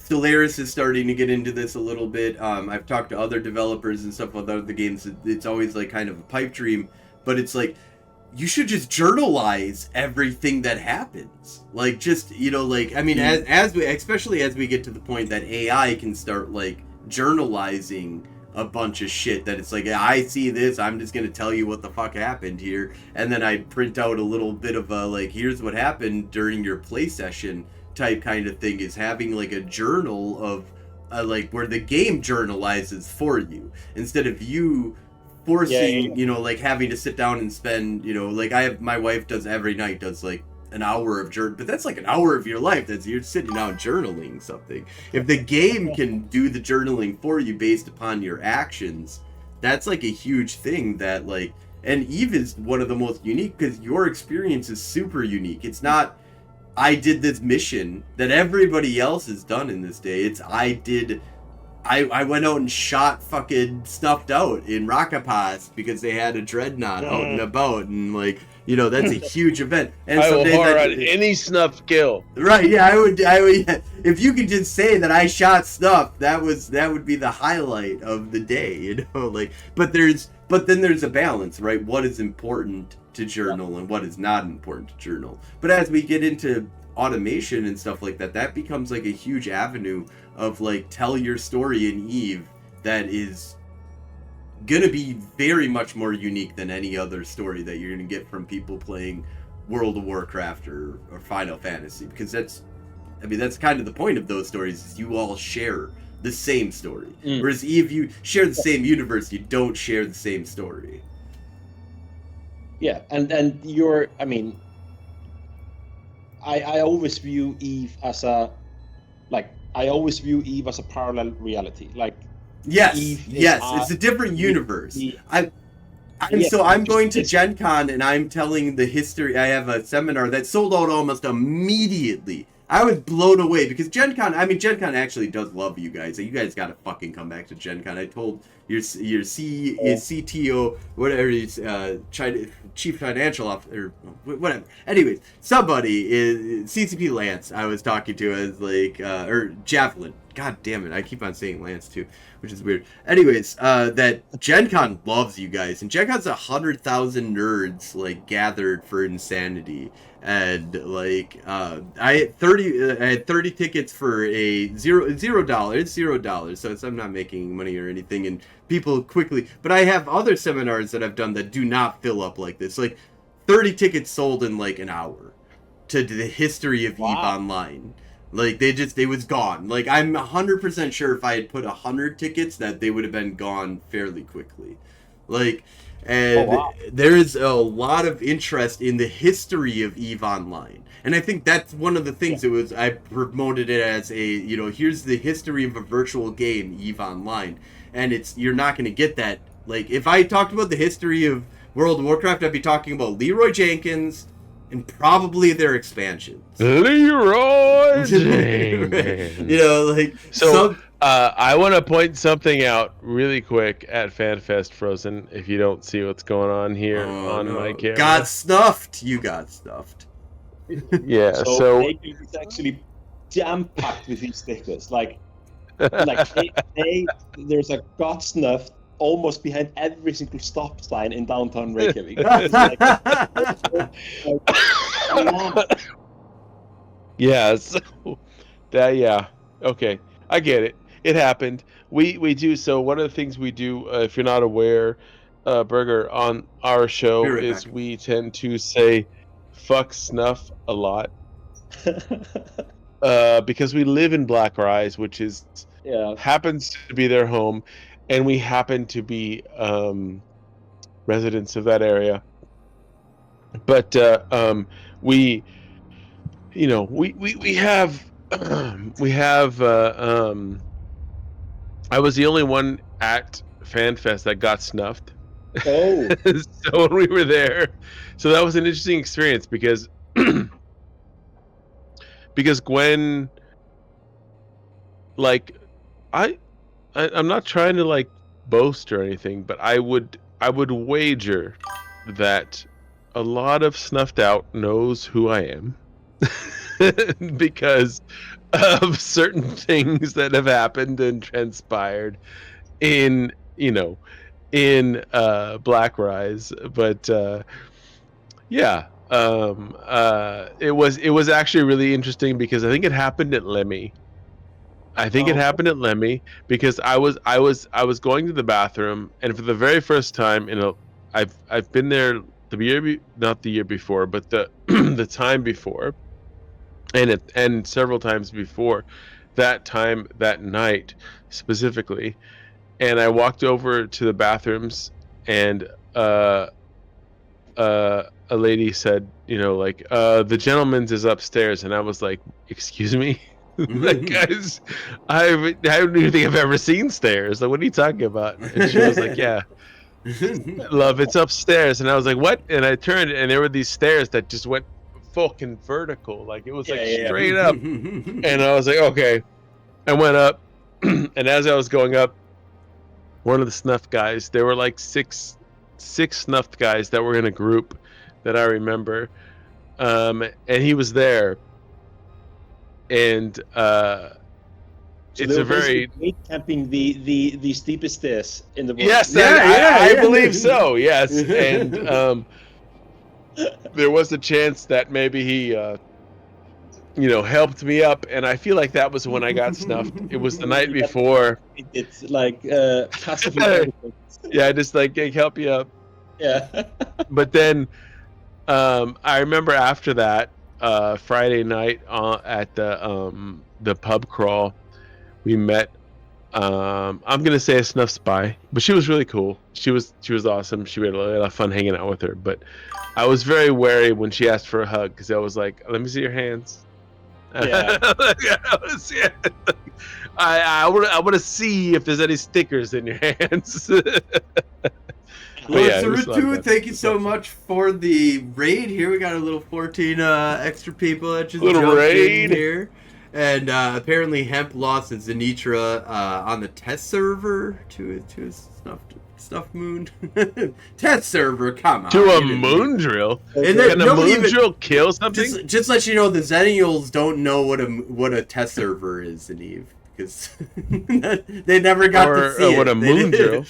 Stellaris is starting to get into this a little bit. I've talked to other developers and stuff with other games. It's always like kind of a pipe dream, but it's like you should just journalize everything that happens. Like just, you know, like I mean, especially as we get to the point that AI can start like journalizing a bunch of shit, that it's like, I see this, I'm just gonna tell you what the fuck happened here, and then I print out a little bit of a like, here's what happened during your play session type kind of thing, is having like a journal of like where the game journalizes for you instead of you forcing you know, like having to sit down and spend, you know, like my wife does every night, does like an hour of journal, but that's like an hour of your life that's you're sitting down journaling something. If the game can do the journaling for you based upon your actions, that's like a huge thing that like, and EVE is one of the most unique because your experience is super unique. It's not I did this mission that everybody else has done in this day. It's I went out and shot fucking Snuffed Out in Rakapas because they had a dreadnought out and about, and like, you know, that's a huge event. And I will hard on any Snuff kill. Right? Yeah, I would. Yeah. If you could just say that I shot Snuff, that would be the highlight of the day, you know. Like, but then there's a balance, right? What is important to journal and what is not important to journal. But as we get into automation and stuff like that, that becomes like a huge avenue of like tell your story in EVE that is gonna be very much more unique than any other story that you're gonna get from people playing World of Warcraft or Final Fantasy, because that's kind of the point of those stories, is you all share the same story. Whereas EVE, you share the same universe, you don't share the same story. Yeah, and you're, I mean, I always view EVE as a parallel reality. Like, yes, it's a different universe. I'm going to Gen Con and I'm telling the history. I have a seminar that sold out almost immediately. I was blown away because Gen Con actually does love you guys. You guys got to fucking come back to Gen Con. I told your CTO, whatever he's, Chief Financial Officer, or whatever. Anyways, somebody is CCP Lance. I was talking to as like, or Javelin. God damn it, I keep on saying Lance too, which is weird. Anyways, that Gen Con loves you guys, and Gen Con's 100,000 nerds like gathered for insanity. And like I had 30 tickets for a $0. It's $0, so I'm not making money or anything, and people quickly, but I have other seminars that I've done that do not fill up like this. Like 30 tickets sold in like an hour to the history of EVE Online. Like they was gone. Like I'm 100% sure if I had put 100 tickets that they would have been gone fairly quickly. Like, and there is a lot of interest in the history of EVE Online. And I think that's one of the things I promoted it as a, you know, here's the history of a virtual game, EVE Online. And you're not going to get that. Like, if I talked about the history of World of Warcraft, I'd be talking about Leroy Jenkins and probably their expansions. Leroy Jenkins. You know, like... I want to point something out really quick at FanFest Frozen, if you don't see what's going on here my camera. Got stuffed. You got stuffed. Yeah, so it's actually jam-packed with these stickers. Like there's a got snuffed almost behind every single stop sign in downtown Reykjavik. Yeah, so okay, I get it. It happened. We do, so one of the things we do, if you're not aware, Burger, on our show is we tend to say fuck snuff a lot. because we live in Blackrise, which is happens to be their home, and we happen to be residents of that area. But we, you know, we have we have. I was the only one at FanFest that got snuffed. Oh. So when we were there, so that was an interesting experience because because Gwen, like, I'm not trying to like boast or anything, but I would wager that a lot of Snuffed Out knows who I am because of certain things that have happened and transpired in, you know, in Black Rise. But yeah, it was actually really interesting because I think it happened at Lemmy. It happened at Lemmy because I was going to the bathroom, and for the very first time I've been there not the year before, but the the time before, and several times before that time, that night specifically, and I walked over to the bathrooms, and a lady said, you know, like, the gentleman's is upstairs, and I was like, excuse me? Like, guys, I don't even think I've ever seen stairs. Like, what are you talking about? And she was like, yeah, love, it's upstairs. And I was like, what? And I turned, and there were these stairs that just went fucking vertical. Like, it was straight up. And I was like, okay. I went up, and as I was going up, one of the snuff guys, there were like six snuffed guys that were in a group that I remember, and he was there, and so it's a very camping the steepest stairs in the world. Yes, I believe so. Yes, and there was a chance that maybe he you know, helped me up, and I feel like that was when I got snuffed. It was the night before. It's like passive. Yeah, just like help you up. Yeah. But then I remember after that Friday night at the pub crawl, we met. I'm gonna say a snuff spy, but she was really cool. She was awesome. We had a lot of fun hanging out with her. But I was very wary when she asked for a hug because I was like, "Let me see your hands." Yeah. I want to see if there's any stickers in your hands. Well, yeah, Sarutu, thank you so much for the raid here. We got a little 14 extra people that just jumped in here. And apparently Hemp lost his Zenitra on the test server to his Snuff Moon. Test server, come on. To a moon drill? And can a moon drill kill something? Just let you know, the Zennials don't know what a test server is, Zeneve. Because they never got to see what it. a moon drill.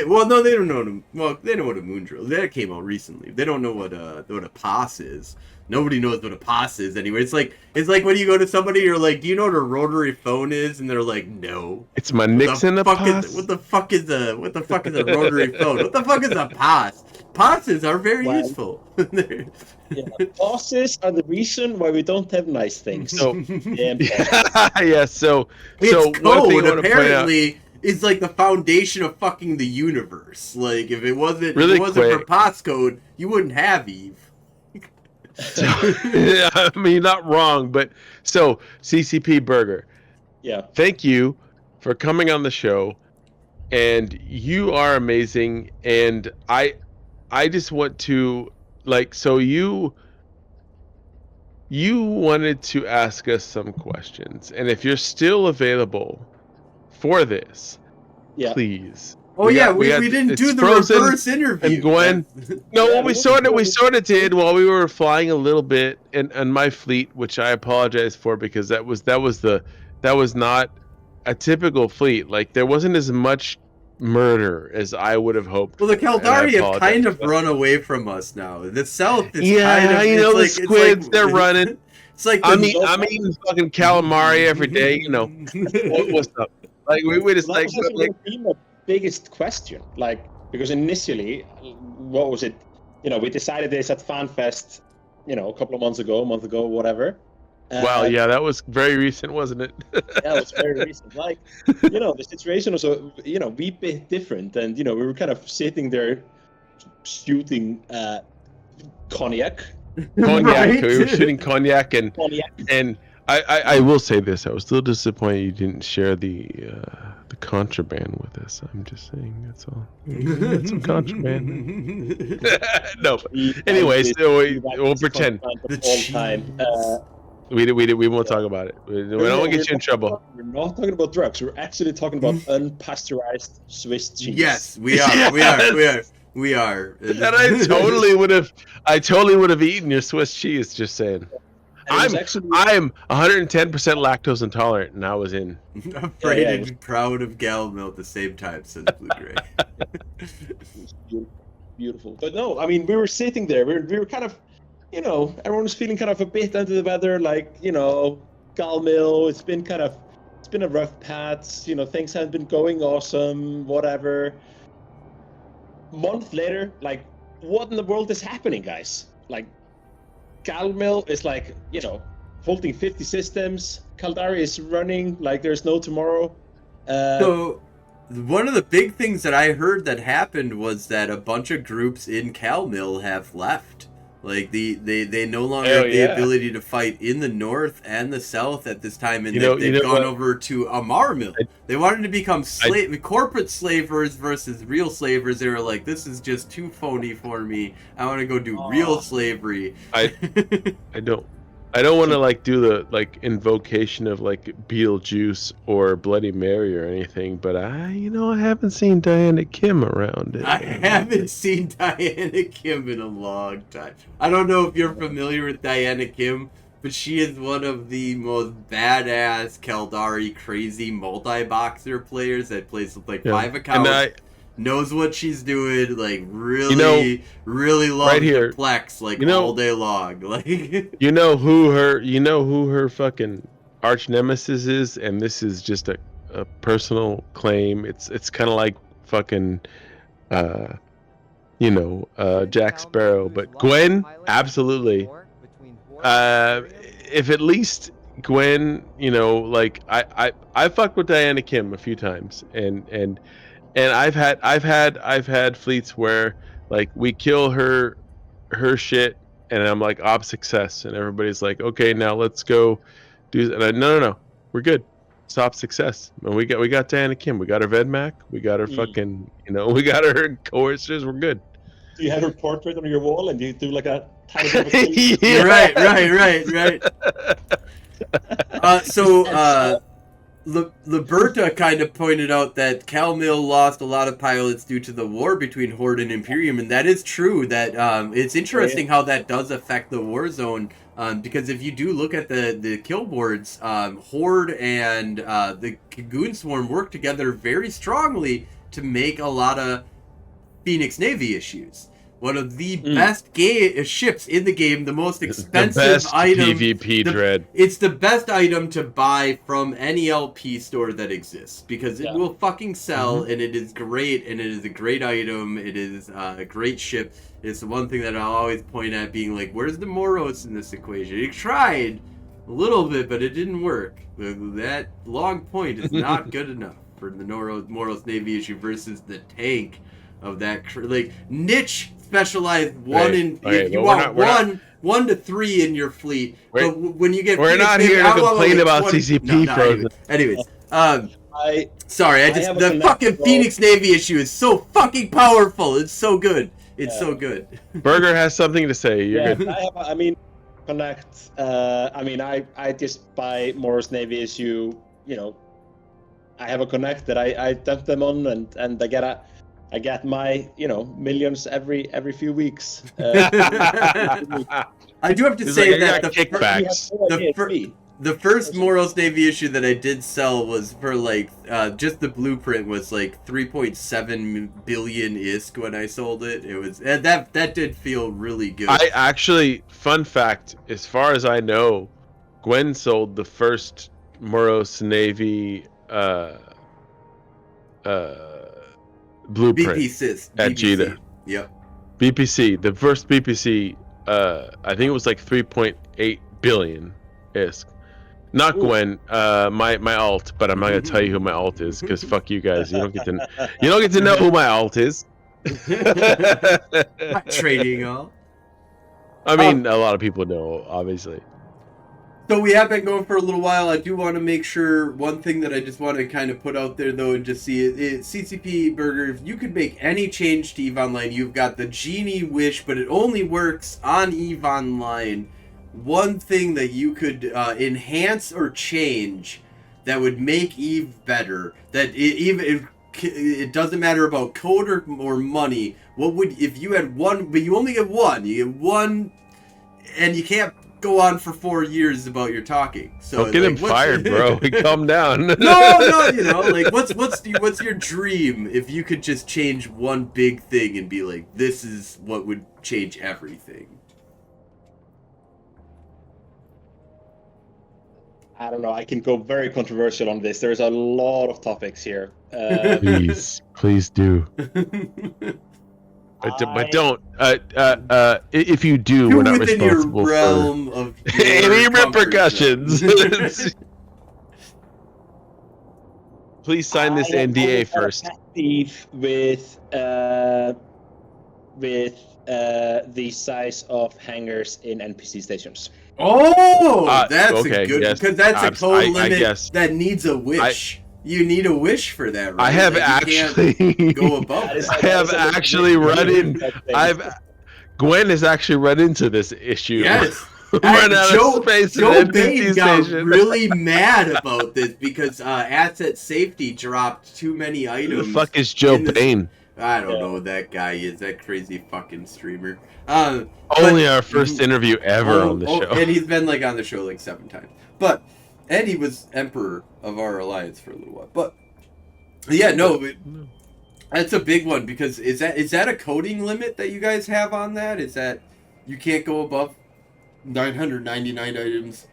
Well, no, they don't know. Well, they know what a moon drill. That came out recently. They don't know what a POS is. Nobody knows what a POS is anyway. It's like when you go to somebody, you're like, "Do you know what a rotary phone is?" And they're like, "No." It's my Nixon a POS. What the fuck is a rotary phone? What the fuck is a POS? POSes are very useful. POSes are the reason why we don't have nice things. So yeah, so it's one thing I code want to point out, apparently is like the foundation of fucking the universe. Like if it wasn't for POS code, you wouldn't have Eve. So, I mean, not wrong, but so CCP Burger. Yeah. Thank you for coming on the show, and you are amazing. And I just want to so you wanted to ask us some questions, and if you're still available for this, please. Oh we didn't do the reverse interview. And Gwen, we sort of did while we were flying a little bit in my fleet, which I apologize for because that was not a typical fleet. Like there wasn't as much murder as I would have hoped. Well, the Kaldari have kind of run away from us now. The South is the squids they're running. It's like I'm eating fucking calamari every day. You know what's up? Like we just like. Biggest question, like, because initially, what was it? You know, we decided this at FanFest, you know, a couple of months ago, a month ago, whatever. Wow, yeah, that was very recent, wasn't it? Yeah, it was very recent. Like, the situation was, we bit different, and we were kind of sitting there shooting cognac. Cognac. We were shooting cognac, and Cognac. I will say this: I was still disappointed you didn't share the contraband with us. I'm just saying, that's all. That's some contraband. No, anyways, we'll pretend. All time. We won't talk about it. We don't want to get you in trouble. We're not talking about drugs. We're actually talking about unpasteurized Swiss cheese. Yes, we are. Yes. We are. And I totally would have eaten your Swiss cheese. Just saying. I'm 110% lactose intolerant, and I was in. Afraid and proud of Galmil at the same time, says Blue Gray. Beautiful. But no, I mean, we were sitting there. We were kind of, everyone was feeling kind of a bit under the weather. Like, Galmil. It's been a rough patch. Things haven't been going awesome. Whatever. Month later, like, what in the world is happening, guys? Like, Galmil is like, holding 50 systems. Caldari is running like there's no tomorrow. So, one of the big things that I heard that happened was that a bunch of groups in Galmil have left. Like, they no longer have the ability to fight in the north and the south at this time, and they've gone over to Amarmil. They wanted to become corporate slavers versus real slavers. They were like, this is just too phony for me. I want to go do real slavery. I don't want to like do the like invocation of like Beetlejuice or Bloody Mary or anything, but I haven't seen Diana Kim around. I haven't seen Diana Kim in a long time. I don't know if you're familiar with Diana Kim, but she is one of the most badass Caldari crazy multi-boxer players that plays with like 5 accounts. Knows what she's doing, like really loves to flex like all day long. Like you know who her fucking arch nemesis is, and this is just a personal claim. It's kind of like fucking Jack Sparrow, but Gwen, absolutely. If at least Gwen, like I fucked with Diana Kim a few times, and I've had fleets where like we kill her shit, and I'm like op success, and everybody's like, okay, now let's go do. And no, we're good. Stop success. And we got Diana Kim. We got her Vedmac. We got her fucking. We got her coercers. We're good. Do you have her portrait on your wall, and you do like a tiny bit of a Right. Liberta kind of pointed out that Galmil lost a lot of pilots due to the war between Horde and Imperium, and that is true. That it's interesting how that does affect the war zone, because if you do look at the kill boards, Horde and the Goon Swarm work together very strongly to make a lot of Phoenix Navy issues. One of the best ships in the game, the most expensive item. PvP dread. It's the best item to buy from any LP store that exists, because it will fucking sell, and it is great, and it is a great item. It is a great ship. It's the one thing that I'll always point at, being like, where's the Moros in this equation? It tried a little bit, but it didn't work. That long point is not good enough for the Moros Navy issue versus the tank of that like niche specialized one to 3 in your fleet. But when you get we're not here to complain about CCP Frozen. Anyways, the fucking Phoenix Navy issue is so fucking powerful. It's so good. It's so good. Burger has something to say. You're good. Connect. I just buy Moros Navy issue. I have a Connect that I dump them on, and I get my, millions every few weeks. I do have to say that the first Moros Navy issue that I did sell was for like just the blueprint was like 3.7 billion ISK when I sold it. It was that did feel really good. I actually, fun fact, as far as I know, Gwen sold the first Moros Navy blueprint at Jita. Yep. BPC, the first BPC, I think it was like 3.8 billion. Isk. Not Gwen, my alt, but I'm not gonna tell you who my alt is because fuck you guys. You don't get to know who my alt is. Not trading all. I mean, a lot of people know, obviously. So we have been going for a little while. I do want to make sure one thing that I just want to kind of put out there though, and just see it. CCP Burger. If you could make any change to EVE Online, you've got the genie wish, but it only works on EVE Online. One thing that you could enhance or change that would make EVE better, that it doesn't matter about code or money. What would, if you had one, but you only get one, you get one, and you can't go on for 4 years about your talking. So don't get him fired, bro. Calm down. No, you know, like what's your dream if you could just change one big thing and be like, this is what would change everything? I don't know. I can go very controversial on this. There's a lot of topics here. Please do. But don't. If you do, we're not responsible your realm for of any repercussions. Please sign this NDA first. Beef with the size of hangars in NPC stations. Oh, that's okay, a good, yes. because that's a code limit guess. that needs a wish. You need a wish for that, right? I have like actually go above that. I have actually run in. Gwen has actually run into this issue. Yes. Run out of space in Joe NPC Bain got station. really mad about this because asset safety dropped too many items. Who the fuck is Joe Bain? I don't know who that guy is. That crazy fucking streamer. Only our first interview ever on the show. And he's been like on the show like 7 times. And he was emperor of our alliance for a little while. But yeah, no, that's a big one because is that a coding limit that you guys have on that? Is that you can't go above 999 items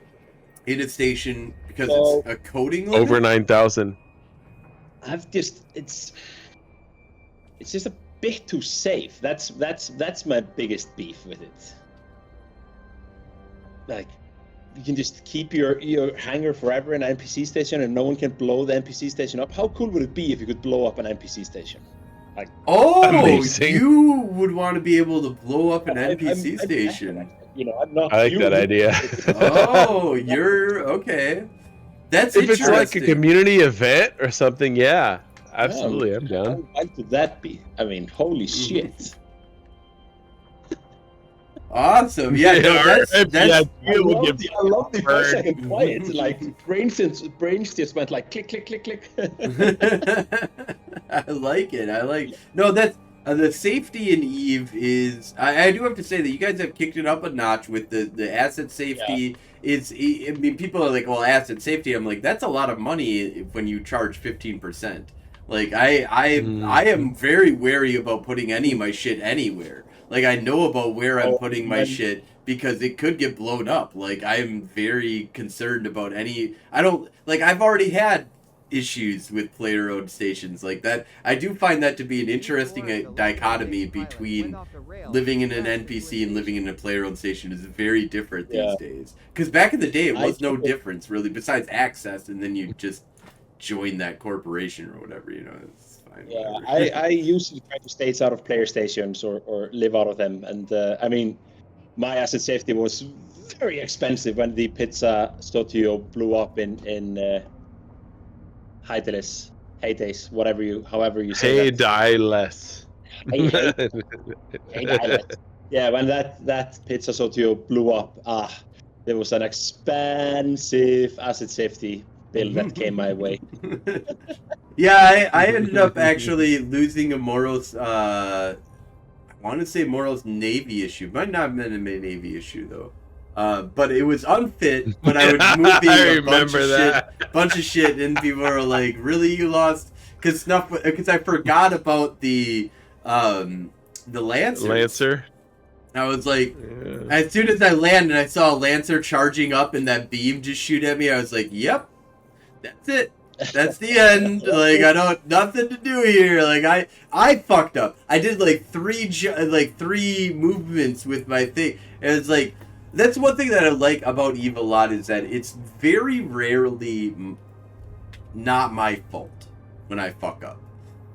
in a station because it's a coding limit? Over 9,000. It's just a bit too safe. That's my biggest beef with it. Like, you can just keep your hangar forever in an NPC station and no one can blow the NPC station up. How cool would it be if you could blow up an NPC station? Like, amazing. You would want to be able to blow up an NPC station. I'm not. I like that idea. Oh, you're okay. That's if it's interesting. like a community event or something, yeah. Absolutely, I'm down. How fun would that be? I mean, holy shit. Awesome. Yeah, no, that's I love the 5 second quiet. Like, brains just went like click, click, click, click. I like it. No, that's the safety in EVE is. I do have to say that you guys have kicked it up a notch with the asset safety. Yeah. I mean, people are like, well, asset safety. I'm like, that's a lot of money when you charge 15%. Like, I am very wary about putting any of my shit anywhere. Like, I know about where I'm putting my shit because it could get blown up. Like, I'm very concerned about I've already had issues with player-owned stations like that. I do find that to be an interesting dichotomy between living in an NPC and living in a player-owned station is very different these days. Because back in the day, it was no difference, really, besides access, and then you just join that corporation or whatever, it's fine. Yeah, I usually try to stay out of player stations or live out of them. And I mean, my asset safety was very expensive when the pizza studio blew up in Heydays, however you say Heydays. Yeah, when that pizza studio blew up, there was an expensive asset safety bill that came my way. Yeah, I ended up actually losing a Moros, I want to say Moros Navy issue. Might not have been a Navy issue, though. But it was unfit, but I would move bunch of shit, and people were like, really, you lost? Because I forgot about the Lancer. I was like, as soon as I landed, I saw a Lancer charging up and that beam just shoot at me. I was like, yep, that's it. That's the end. Like, nothing to do here. Like, I fucked up. I did like three movements with my thing. And it's like, That's one thing that I like about EVE a lot is that it's very rarely not my fault when I fuck up.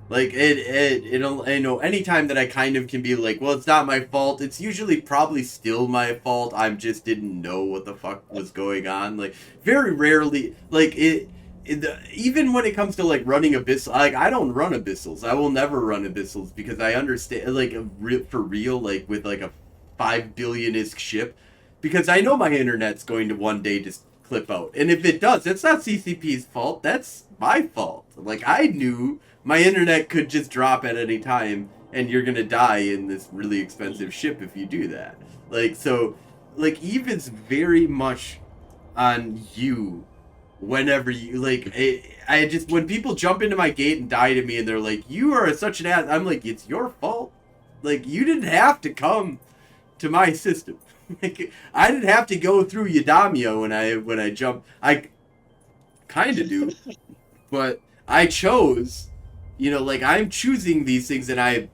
Like I know anytime that I kind of can be like, well, it's not my fault. It's usually probably still my fault. I just didn't know what the fuck was going on. Like very rarely, like even when it comes to like running abyssal, like I don't run abyssals. I will never run abyssals because I understand like for real, like with like a 5 billion-isk ship, because I know my internet's going to one day just clip out, and if it does, it's not CCP's fault. That's my fault. Like I knew my internet could just drop at any time, and you're gonna die in this really expensive ship if you do that. Like so, like EVE is very much on you. Whenever you like, I just when people jump into my gate and die to me, and they're like, "You are such an ass," I'm like, "It's your fault. Like you didn't have to come to my system. Like I didn't have to go through Yadamia when I jump. I kind of do, but I chose." You know, like I'm choosing these things, and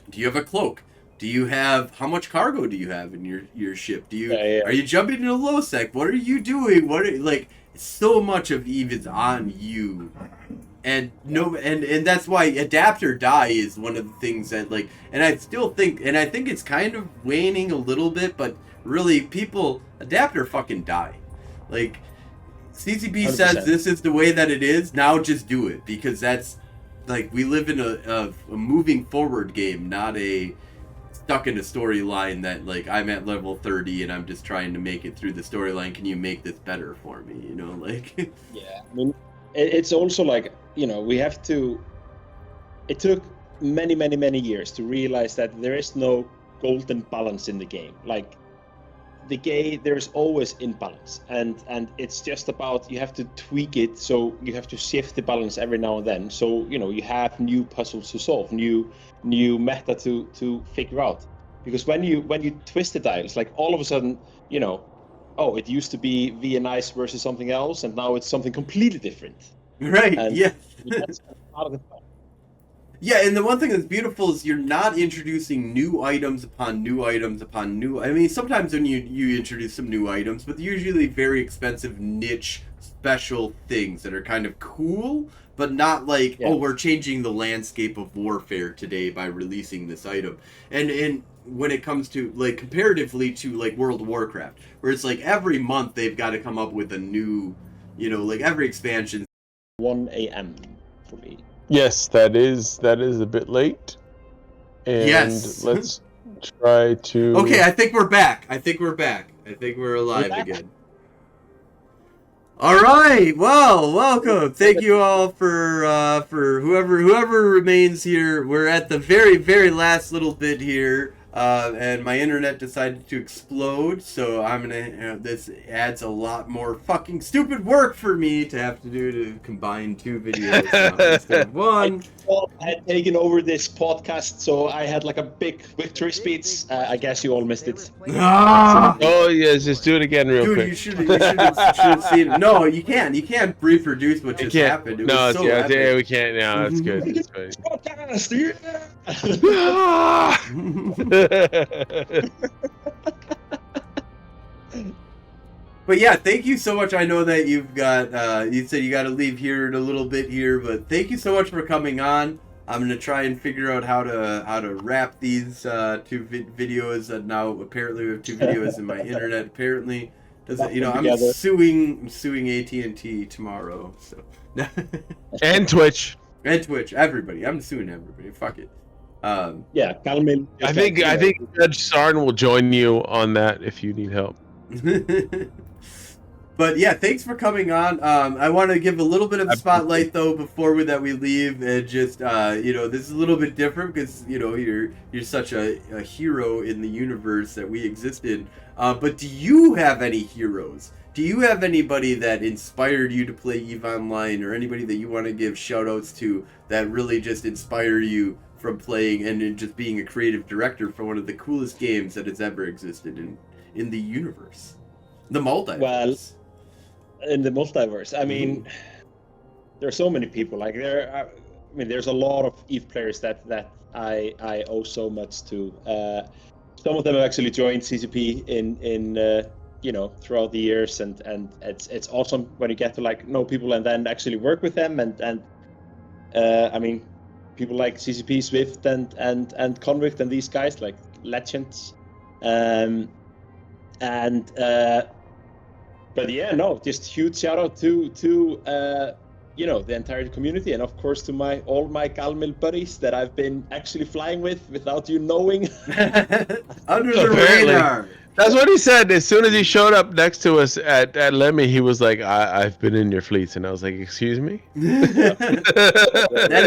do you have a cloak? Do you have, how much cargo do you have in your ship? Are you jumping into low sec? What are you doing? Like so much of EVE is on you, and and that's why adapt or die is one of the things that like, and I still think, and I think it's kind of waning a little bit, but really people adapt or fucking die. Like CCP 100%. Says this is the way that it is. Now just do it, because that's. Like, we live in a moving forward game, not a stuck in a storyline that, like, I'm at level 30 and I'm just trying to make it through the storyline. Can you make this better for me? You know, like... Yeah, I mean, it's also like, you know, we have to... It took many, many, many years to realize that there is no golden balance in the game. Like, there's always imbalance, and it's just about, you have to tweak it, so you have to shift the balance every now and then, so you know you have new puzzles to solve, new meta to figure out, because when you twist the dials, like all of a sudden, you know, oh, it used to be VNIs versus something else, and now it's something completely different, right? And yeah, that's part of the fun. Yeah, and the one thing that's beautiful is you're not introducing new items upon new items upon new... I mean, sometimes when you introduce some new items, but usually very expensive, niche, special things that are kind of cool, but not like, oh, we're changing the landscape of warfare today by releasing this item. And when it comes to, like, comparatively to, like, World of Warcraft, where it's like every month they've got to come up with a new, you know, like every expansion. 1 a.m. for me. Yes, that is a bit late. And yes. Let's try to... Okay, I think we're back. I think we're alive again. All right. Well, welcome. Thank you all for whoever remains here. We're at the very, very last little bit here. And my internet decided to explode, so I'm gonna. This adds a lot more fucking stupid work for me to have to do to combine two videos instead of one. I had taken over this podcast, so I had like a big victory speech. I guess you all missed it. Ah! Oh yes, just do it again real quick. Dude, you should have seen it. No, you can't. You can't reproduce what just happened. It was so epic. Yeah, we can't now. It's good. It's good. Podcast, But yeah, thank you so much. I know that you've got, you said you got to leave here in a little bit here, but thank you so much for coming on. I'm going to try and figure out how to wrap these two videos that now apparently we have two videos in my internet apparently. Doesn't, you know, I'm suing AT&T tomorrow. So. And Twitch. And Twitch, everybody. I'm suing everybody. Fuck it. Yeah, Galmil. I think Judge Sarn will join you on that if you need help. But yeah, thanks for coming on. I want to give a little bit of spotlight though before we leave, and just you know, this is a little bit different because you know you're such a hero in the universe that we exist in. But do you have any heroes? Do you have anybody that inspired you to play EVE Online, or anybody that you want to give shout outs to that really just inspired you from playing and just being a creative director for one of the coolest games that has ever existed in the universe, the multiverse? Well, in the multiverse, I mean, there are so many people. Like there's a lot of EVE players that I owe so much to. some of them have actually joined CCP in you know, throughout the years, and it's awesome when you get to like know people and then actually work with them, and I mean, people like CCP, Swift, and Convict, and these guys like legends, but yeah, no, just huge shout out to you know, the entire community, and of course to all my Galmil buddies that I've been actually flying with without you knowing. Under the Apparently. radar. That's what he said. As soon as he showed up next to us at Lemmy, he was like, I've been in your fleets. And I was like, excuse me? That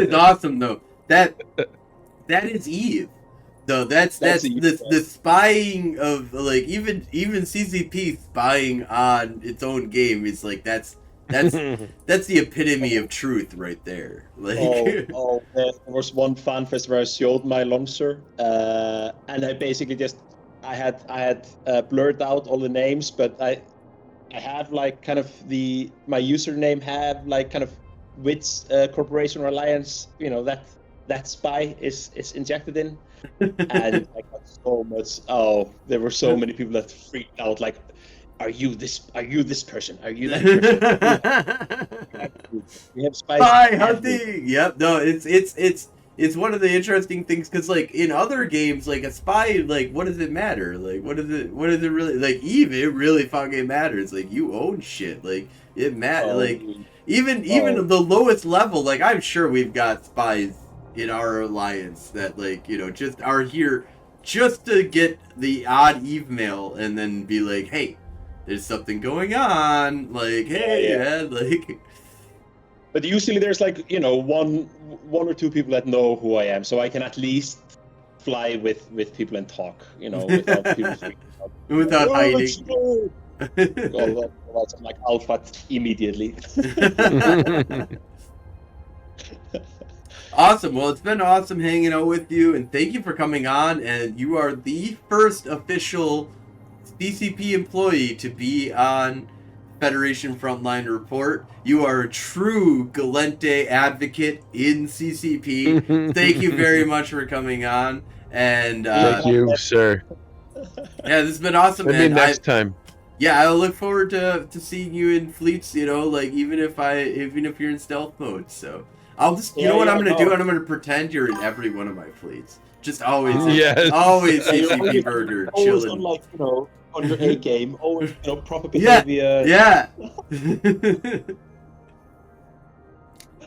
is awesome, though. That is Eve. Though that's Eve, the spying of like even CCP spying on its own game is like that's the epitome of truth right there. Like there was one fan fest where I showed my launcher, and I basically just I had blurred out all the names, but I have like kind of my username have like kind of which corporation or alliance, you know, that spy is injected in, and I got so much. Oh, there were so many people that freaked out. Like, are you this person? Are you that person? We have spies. Spy hunting. Yep. No, it's one of the interesting things because like in other games, like a spy, like what does it matter? Like what does it really like? Eve, it really fucking matters. Like you own shit. Like it matters. Like even the lowest level. Like I'm sure we've got spies in our alliance that like, you know, just are here just to get the odd Eve mail and then be like, hey, there's something going on. Like, hey, yeah, like. But usually there's like, you know, one or two people that know who I am, so I can at least fly with people and talk, you know, without people freaking out. Without hiding. Although I'm like alpha immediately. Awesome. Well, it's been awesome hanging out with you, and thank you for coming on. And you are the first official CCP employee to be on Federation Frontline Report. You are a true Gallente advocate in CCP. Thank you very much for coming on. And thank you, sir. Yeah, this has been awesome. Maybe next time. Yeah, I look forward to seeing you in fleets. You know, like even if you're in stealth mode. So I'll just you know what I'm gonna do? I'm gonna pretend you're in every one of my fleets. Just always, always CCP Burger chilling. On, like, you know, on your A game, always, you know, proper behavior. Yeah.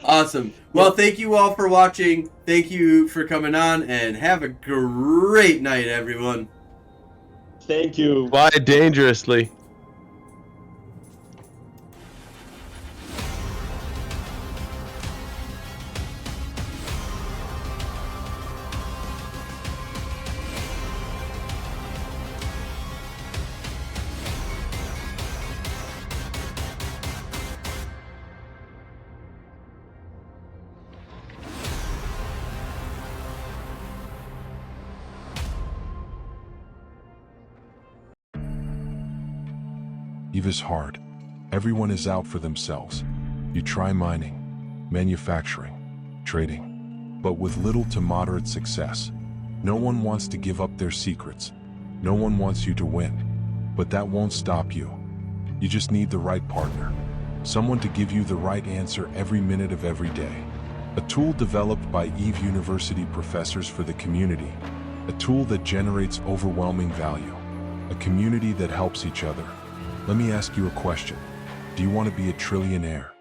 Awesome. Well, thank you all for watching. Thank you for coming on, and have a great night, everyone. Thank you. Fly dangerously. Eve is hard. Everyone is out for themselves. You try mining, manufacturing, trading, but with little to moderate success. No one wants to give up their secrets. No one wants you to win. But that won't stop you. You just need the right partner. Someone to give you the right answer every minute of every day. A tool developed by Eve University professors for the community. A tool that generates overwhelming value. A community that helps each other. Let me ask you a question. Do you want to be a trillionaire?